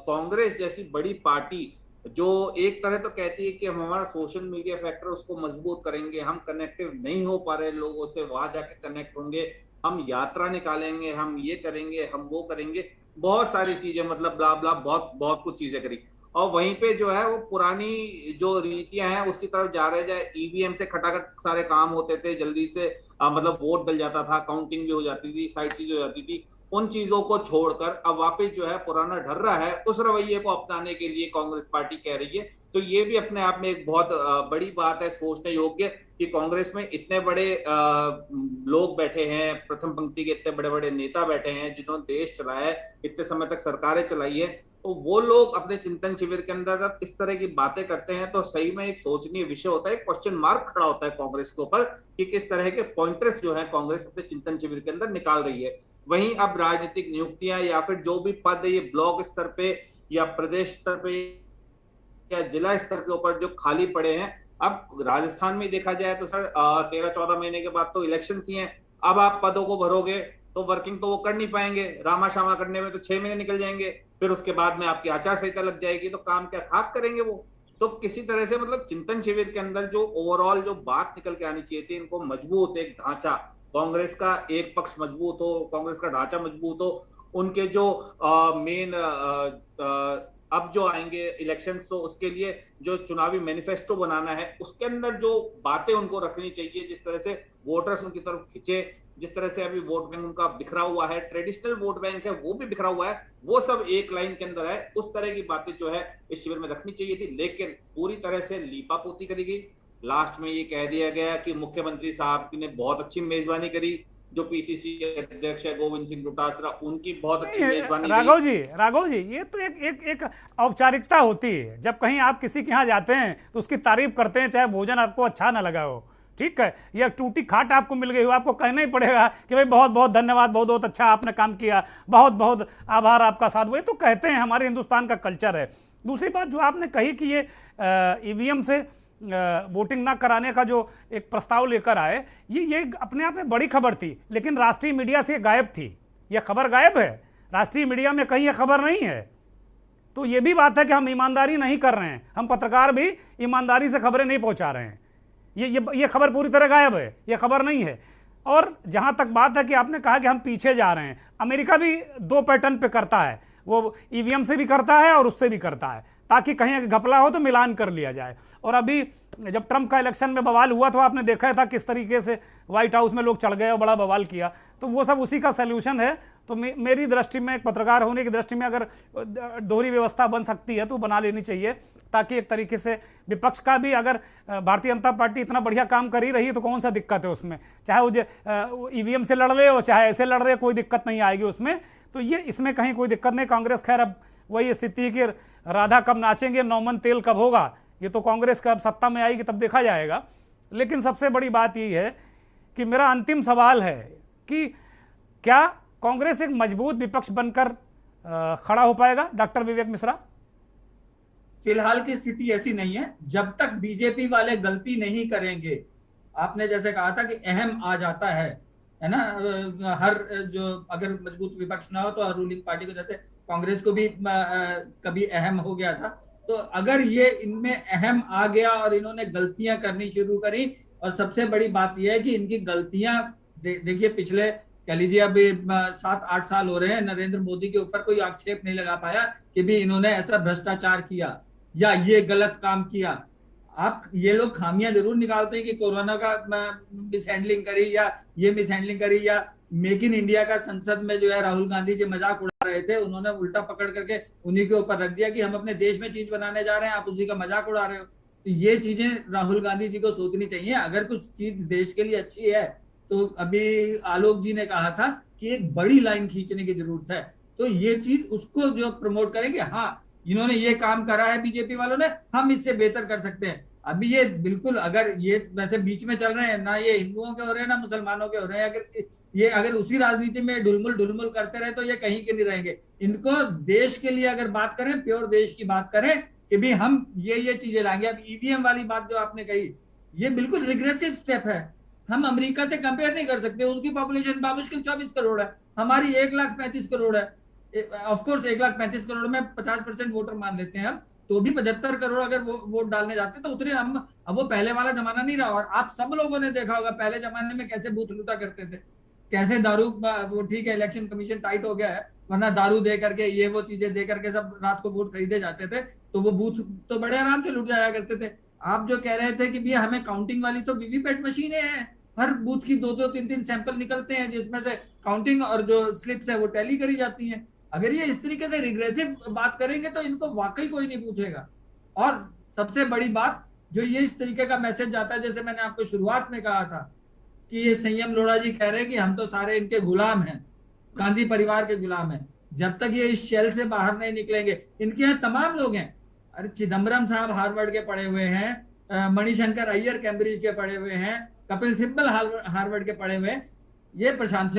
S5: कांग्रेस जैसी बड़ी पार्टी जो एक तरह तो कहती है कि हम हमारा सोशल मीडिया फैक्टर उसको मजबूत करेंगे, हम कनेक्टिव नहीं हो पा रहे लोगों से, वहां जाके कनेक्ट होंगे, हम यात्रा निकालेंगे, हम ये करेंगे, हम वो करेंगे, बहुत सारी चीजें, मतलब ब्ला ब्ला बहुत कुछ चीजें करी। और वहीं पे जो है वो पुरानी जो रीतियां हैं उसकी तरफ जा रहे हैं। ईवीएम से खटाखट सारे काम होते थे, जल्दी से मतलब वोट डल जाता था, काउंटिंग भी हो जाती थी, सारी चीजें हो जाती थी। उन चीजों को छोड़कर अब वापस जो है पुराना ढर्रा है उस रवैये को अपनाने के लिए कांग्रेस पार्टी कह रही है। तो ये भी अपने आप में एक बहुत बड़ी बात है, सोचने योग्य, कि कांग्रेस में इतने बड़े लोग बैठे हैं, प्रथम पंक्ति के इतने बड़े बड़े नेता बैठे हैं जिन्होंने देश चलाया है, इतने समय तक सरकारें चलाई है, तो वो लोग अपने चिंतन शिविर के अंदर जब इस तरह की बातें करते हैं तो सही में एक सोचनीय विषय होता है, एक क्वेश्चन मार्क खड़ा होता है कांग्रेस के ऊपर कि किस तरह के पॉइंटर्स जो है कांग्रेस अपने चिंतन शिविर के अंदर निकाल रही है। वहीं अब राजनीतिक नियुक्तियां या फिर जो भी पद है ये ब्लॉक स्तर पे या प्रदेश स्तर पे या जिला स्तर के ऊपर जो खाली पड़े हैं, अब राजस्थान में देखा जाए तो सर 13-14 महीने के बाद तो इलेक्शंस ही हैं। अब आप पदों को भरोगे तो वर्किंग तो वो कर नहीं पाएंगे, रामा शामा करने में तो 6 महीने निकल जाएंगे, फिर उसके बाद में आपकी आचार संहिता लग जाएगी, तो काम क्या ठाक करेंगे वो। तो किसी तरह से मतलब चिंतन शिविर के अंदर जो ओवरऑल जो बात निकल के आनी चाहिए थी, इनको मजबूत एक ढांचा, कांग्रेस का एक पक्ष मजबूत हो, कांग्रेस का ढांचा मजबूत हो, उनके जो मेन अब जो आएंगे इलेक्शन, तो उसके लिए जो चुनावी मैनिफेस्टो बनाना है उसके अंदर जो बातें उनको रखनी चाहिए, जिस तरह से वोटर्स उनकी तरफ खिंचे, जिस तरह से अभी वोट बैंक उनका बिखरा हुआ है, ट्रेडिशनल वोट बैंक है वो भी बिखरा हुआ है, वो सब एक लाइन के अंदर है, उस तरह की बातें जो है इस शिविर में रखनी चाहिए थी, लेकिन पूरी तरह से लीपापोती करी गई। लास्ट में ये कह दिया गया कि मुख्यमंत्री साहब ने बहुत अच्छी मेजबानी करी, जो पीसीसी अध्यक्ष है गोविंद सिंह डोटासरा, उनकी बहुत अच्छी मेजबानी।
S2: राघव जी ये तो एक औपचारिकता होती है। जब कहीं आप किसी के यहाँ जाते हैं तो उसकी तारीफ करते हैं, चाहे भोजन आपको अच्छा ना लगा हो, ठीक है, या टूटी खाट आपको मिल गई हो, आपको कहना ही पड़ेगा कि भाई बहुत बहुत धन्यवाद, बहुत बहुत अच्छा आपने काम किया, बहुत बहुत आभार आपका साथ, वो तो कहते हैं, हमारे हिंदुस्तान का कल्चर है। दूसरी बात जो आपने कही कि ये ईवीएम से वोटिंग ना कराने का जो एक प्रस्ताव लेकर आए, ये अपने आप में बड़ी खबर थी, लेकिन राष्ट्रीय मीडिया से गायब थी। यह खबर गायब है, राष्ट्रीय मीडिया में कहीं यह खबर नहीं है। तो ये भी बात है कि हम ईमानदारी नहीं कर रहे हैं, हम पत्रकार भी ईमानदारी से खबरें नहीं पहुंचा रहे हैं। ये खबर पूरी तरह गायब है, ये खबर नहीं है। और जहां तक बात है कि आपने कहा कि हम पीछे जा रहे हैं, अमेरिका भी 2 पैटर्न पे करता है, वो ईवीएम से भी करता है और उससे भी करता है, ताकि कहीं घपला हो तो मिलान कर लिया जाए। और अभी जब ट्रंप का इलेक्शन में बवाल हुआ तो आपने देखा था किस तरीके से व्हाइट हाउस में लोग चढ़ गए और बड़ा बवाल किया, तो वो सब उसी का सल्यूशन है। तो मेरी दृष्टि में, एक पत्रकार होने की दृष्टि में, अगर दोहरी व्यवस्था बन सकती है तो बना लेनी चाहिए, ताकि एक तरीके से विपक्ष का भी, अगर भारतीय जनता पार्टी इतना बढ़िया काम कर ही रही है तो कौन सा दिक्कत है उसमें, चाहे वो ईवीएम से लड़ ले और चाहे ऐसे लड़ रहे, कोई दिक्कत नहीं आएगी उसमें। तो ये इसमें कहीं कोई दिक्कत नहीं। कांग्रेस खैर अब वही स्थिति कि राधा कब नाचेंगे, नौमन तेल कब होगा, ये तो कांग्रेस का अब सत्ता में आएगी तब देखा जाएगा। लेकिन सबसे बड़ी बात यही है कि मेरा अंतिम सवाल है कि क्या कांग्रेस एक मजबूत विपक्ष बनकर खड़ा हो पाएगा, डॉक्टर विवेक मिश्रा?
S7: फिलहाल की स्थिति ऐसी नहीं है, जब तक बीजेपी वाले गलती नहीं करेंगे। आपने जैसे कहा था कि अहम आ जाता है ना, हर जो अगर मजबूत विपक्ष ना हो तो हर रूलिंग पार्टी को, जैसे कांग्रेस को भी कभी अहम हो गया था, तो अगर ये इनमें अहम आ गया और इन्होंने गलतियां करनी शुरू करी, और सबसे बड़ी बात यह है कि इनकी गलतियां देखिए, पिछले कह लीजिए अभी 7-8 साल हो रहे हैं, नरेंद्र मोदी के ऊपर कोई आक्षेप नहीं लगा पाया कि भी इन्होंने ऐसा भ्रष्टाचार किया या ये गलत काम किया। आप ये लोग खामियां जरूर निकालते हैं कि कोरोना का मिसहैंडलिंग करी या ये मिसहैंडलिंग करी, या मेक इन इंडिया का संसद में जो है राहुल गांधी जी मजाक उड़ा रहे थे, उन्होंने उल्टा पकड़ करके उन्हीं के ऊपर रख दिया कि हम अपने देश में चीज बनाने जा रहे हैं, आप उसी का मजाक उड़ा रहे हो। तो ये चीजें राहुल गांधी जी को सोचनी चाहिए। अगर कुछ चीज देश के लिए अच्छी है तो अभी आलोक जी ने कहा था कि एक बड़ी लाइन खींचने की जरूरत है, तो ये चीज उसको जो प्रमोट करेंगे, हाँ इन्होंने ये काम करा है बीजेपी वालों ने, हम इससे बेहतर कर सकते हैं। अभी ये बिल्कुल, अगर ये वैसे बीच में चल रहे हैं ना, ये हिंदुओं के हो रहे हैं ना मुसलमानों के हो रहे हैं, अगर उसी राजनीति में ढुलमुल करते रहे तो ये कहीं के नहीं रहेंगे। इनको देश के लिए अगर बात करें, प्योर देश की बात करें कि भी हम ये चीजें लाएंगे। अब ईवीएम वाली बात जो आपने कही, ये बिल्कुल रिग्रेसिव स्टेप है। हम अमेरिका से कंपेयर नहीं कर सकते, उसकी पॉपुलेशन बामुश्किल 24 करोड़ है, हमारी 1,35,00,000 करोड़ है। ऑफकोर्स 1,35,00,000 करोड़ में 50% वोटर मान लेते हैं हम, तो भी 75 करोड़ अगर वोट डालने जाते तो उतने हम, अब वो पहले वाला जमाना नहीं रहा। और आप सब लोगों ने देखा होगा पहले जमाने में कैसे बूथ लूटा करते थे, कैसे दारू, वो ठीक है इलेक्शन कमीशन टाइट हो गया है, वरना दारू दे करके, ये वो चीजें दे करके सब रात को वोट खरीदे जाते थे, तो वो बूथ तो बड़े आराम से लूट जाया करते थे। आप जो कह रहे थे कि भैया हमें काउंटिंग वाली, तो वीवीपैट मशीनें हैं, हर बूथ की 2-2, 3-3 सैंपल निकलते हैं, जिसमें से काउंटिंग और जो स्लिप्स है वो टैली करी जाती हैं। अगर ये इस तरीके से रिग्रेसिव बात करेंगे तो इनको वाकई कोई नहीं पूछेगा। और सबसे बड़ी बात जो ये इस तरीके का मैसेज जाता है, जैसे मैंने आपको शुरुआत में कहा था कि ये संयम लोढ़ा जी कह रहे हैं कि हम तो सारे इनके गुलाम हैं, गांधी परिवार के गुलाम हैं। जब तक ये इस शेल से बाहर नहीं निकलेंगे, इनके यहाँ तमाम लोग हैं। अरे चिदम्बरम साहब हार्वर्ड के पढ़े हुए हैं, मणिशंकर अय्यर कैम्ब्रिज के पढ़े हुए हैं, कपिल सिब्बल हार्वर्ड के पढ़े हुए हैं। ये प्रशांत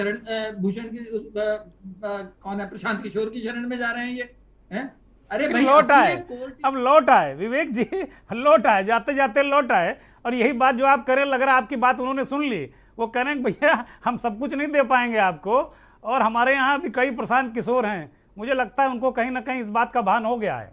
S7: भूषण की कौन है, प्रशांत किशोर की शरण में जा रहे हैं ये हैं? अरे भाई
S2: अब लौट आए विवेक जी, लौट आए, जाते जाते लौट आए। और यही बात जो आप करें, लग रहा है आपकी बात उन्होंने सुन ली। वो कह रहे हैं भैया हम सब कुछ नहीं दे पाएंगे आपको, और हमारे यहाँ भी कई प्रशांत किशोर हैं, मुझे लगता है उनको कहीं ना कहीं इस बात का भान हो गया है।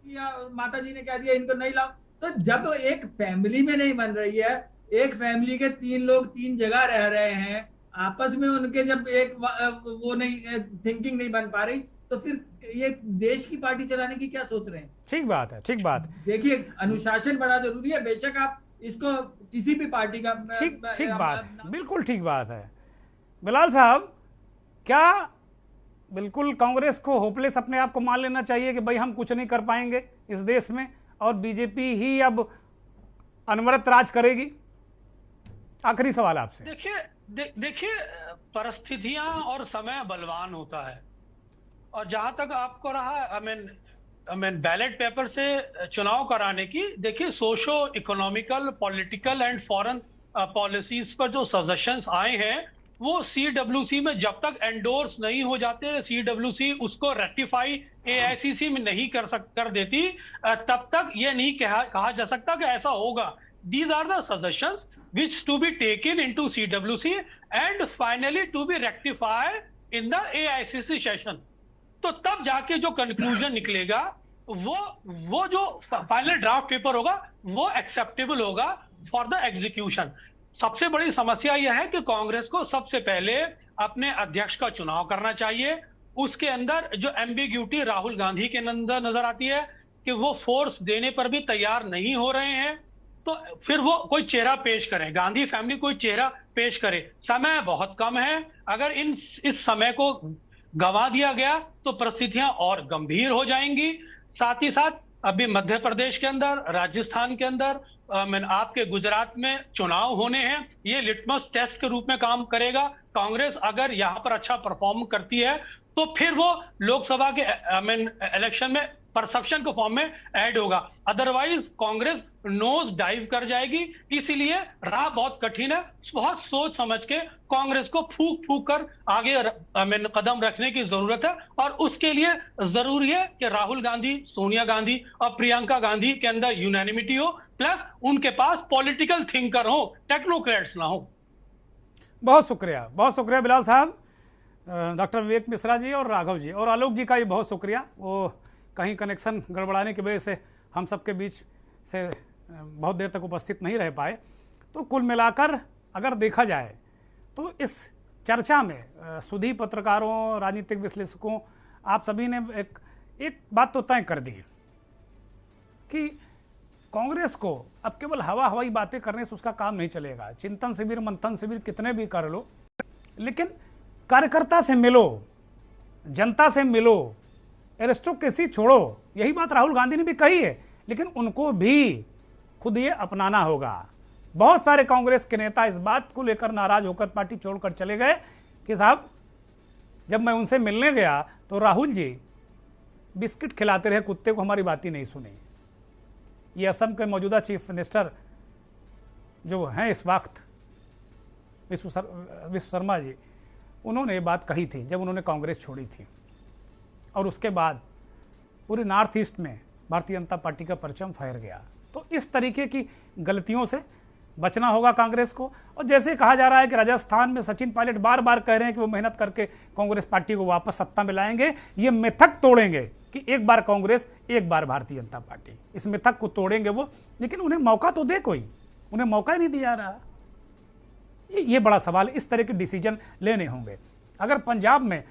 S7: या माता जी ने कह दिया इनको नहीं लाओ, तो जब एक फैमिली में नहीं बन रही है, एक फैमिली के 3 लोग 3 जगह रह रहे हैं, आपस में उनके जब एक वो नहीं थिंकिंग नहीं बन पा रही, तो फिर ये देश की पार्टी चलाने की क्या सोच रहे हैं?
S2: ठीक बात है, ठीक बात।
S7: देखिए, अनुशासन बड़ा जरूरी है, बेशक आप इसको किसी भी पार्टी का
S2: ठीक बात, बिल्कुल ठीक बात है। बिलाल साहब, क्या बिल्कुल कांग्रेस को होपलेस अपने आप को मान लेना चाहिए कि भाई हम कुछ नहीं कर पाएंगे इस देश में और बीजेपी ही अब अनवरत राज करेगी? आखिरी सवाल आपसे।
S12: देखिए परिस्थितियां और समय बलवान होता है, और जहां तक आपको रहा आई मीन बैलेट पेपर से चुनाव कराने की, देखिए socio economical, political and foreign policies पर जो सजेशंस आए हैं वो CWC में जब तक एंडोर्स नहीं हो जाते, CWC उसको रेक्टिफाई AICC में नहीं कर देती, तब तक ये नहीं कहा जा सकता कि ऐसा होगा। These are the suggestions which to be taken into CWC and finally to be rectified in the AICC session. तो तब जाके जो कंक्लूजन निकलेगा वो जो फाइनल ड्राफ्ट पेपर होगा वो एक्सेप्टेबल होगा फॉर द एग्जीक्यूशन। सबसे बड़ी समस्या यह है कि कांग्रेस को सबसे पहले अपने अध्यक्ष का चुनाव करना चाहिए। उसके अंदर जो एम्बिग्यूटी राहुल गांधी के अंदर नजर आती है कि वो फोर्स देने पर भी तैयार नहीं हो रहे हैं, तो फिर वो कोई चेहरा पेश करें, गांधी फैमिली कोई चेहरा पेश करे। समय बहुत कम है, अगर इस समय को गंवा दिया गया तो परिस्थितियां और गंभीर हो जाएंगी। साथ ही साथ अभी मध्य प्रदेश के अंदर, राजस्थान के अंदर, आपके गुजरात में चुनाव होने हैं, ये लिटमस टेस्ट के रूप में काम करेगा। कांग्रेस अगर यहाँ पर अच्छा परफॉर्म करती है तो फिर वो लोकसभा के इलेक्शन में परसेप्शन के फॉर्म में ऐड होगा, अदरवाइज कांग्रेस नोज डाइव कर जाएगी। इसीलिए राह बहुत कठिन है, बहुत सोच समझ के कांग्रेस को फूक कर आगे कदम रखने की जरूरत है, और उसके लिए जरूरी है कि राहुल गांधी, सोनिया गांधी और प्रियंका गांधी के अंदर यूनानिमिटी हो, प्लस उनके पास पॉलिटिकल थिंकर हो, टेक्नोक्रेट्स ना हो।
S2: बहुत शुक्रिया बिलाल साहब, डॉक्टर विवेक मिश्रा जी और राघव जी और आलोक जी का भी बहुत शुक्रिया। वो कहीं कनेक्शन गड़बड़ाने की वजह से हम सबके बीच से बहुत देर तक उपस्थित नहीं रह पाए। तो कुल मिलाकर अगर देखा जाए तो इस चर्चा में सुधी पत्रकारों, राजनीतिक विश्लेषकों, आप सभी ने एक बात तो तय कर दी कि कांग्रेस को अब केवल हवाई बातें करने से उसका काम नहीं चलेगा। चिंतन शिविर, मंथन शिविर कितने भी कर लो, लेकिन कार्यकर्ता से मिलो, जनता से मिलो, एरिस्टोक्रेसी छोड़ो। यही बात राहुल गांधी ने भी कही है, लेकिन उनको भी खुद ये अपनाना होगा। बहुत सारे कांग्रेस के नेता इस बात को लेकर नाराज होकर पार्टी छोड़कर चले गए कि साहब जब मैं उनसे मिलने गया तो राहुल जी बिस्किट खिलाते रहे कुत्ते को, हमारी बात ही नहीं सुनी। ये असम के मौजूदा चीफ मिनिस्टर जो हैं इस वक्त, विश्व शर्मा जी, उन्होंने ये बात कही थी जब उन्होंने कांग्रेस छोड़ी थी, और उसके बाद पूरे नॉर्थ ईस्ट में भारतीय जनता पार्टी का परचम फहर गया। तो इस तरीके की गलतियों से बचना होगा कांग्रेस को। और जैसे कहा जा रहा है कि राजस्थान में सचिन पायलट बार बार कह रहे हैं कि वो मेहनत करके कांग्रेस पार्टी को वापस सत्ता में लाएंगे, ये मिथक तोड़ेंगे कि एक बार कांग्रेस एक बार भारतीय जनता पार्टी, इस मिथक को तोड़ेंगे वो। लेकिन उन्हें मौका तो दे कोई, उन्हें मौका ही नहीं दिया रहा। ये बड़ा सवाल, इस तरह के डिसीजन लेने होंगे। अगर पंजाब में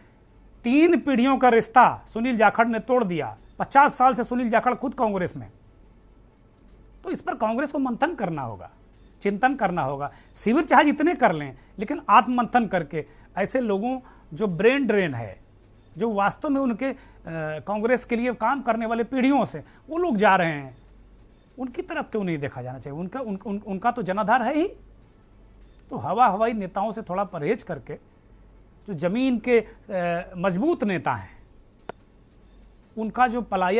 S2: 3 पीढ़ियों का रिश्ता सुनील जाखड़ ने तोड़ दिया, 50 साल से सुनील जाखड़ खुद कांग्रेस में, तो इस पर कांग्रेस को मंथन करना होगा, चिंतन करना होगा। शिविर चाहे जितने कर लें, लेकिन आत्ममंथन करके ऐसे लोगों जो ब्रेन ड्रेन है, जो वास्तव में उनके कांग्रेस के लिए काम करने वाले पीढ़ियों से वो लोग जा रहे हैं, उनकी तरफ क्यों नहीं देखा जाना चाहिए? उनका तो जनाधार है ही। तो हवाई नेताओं से थोड़ा परहेज करके जो जमीन के मजबूत नेता हैं उनका जो पलायन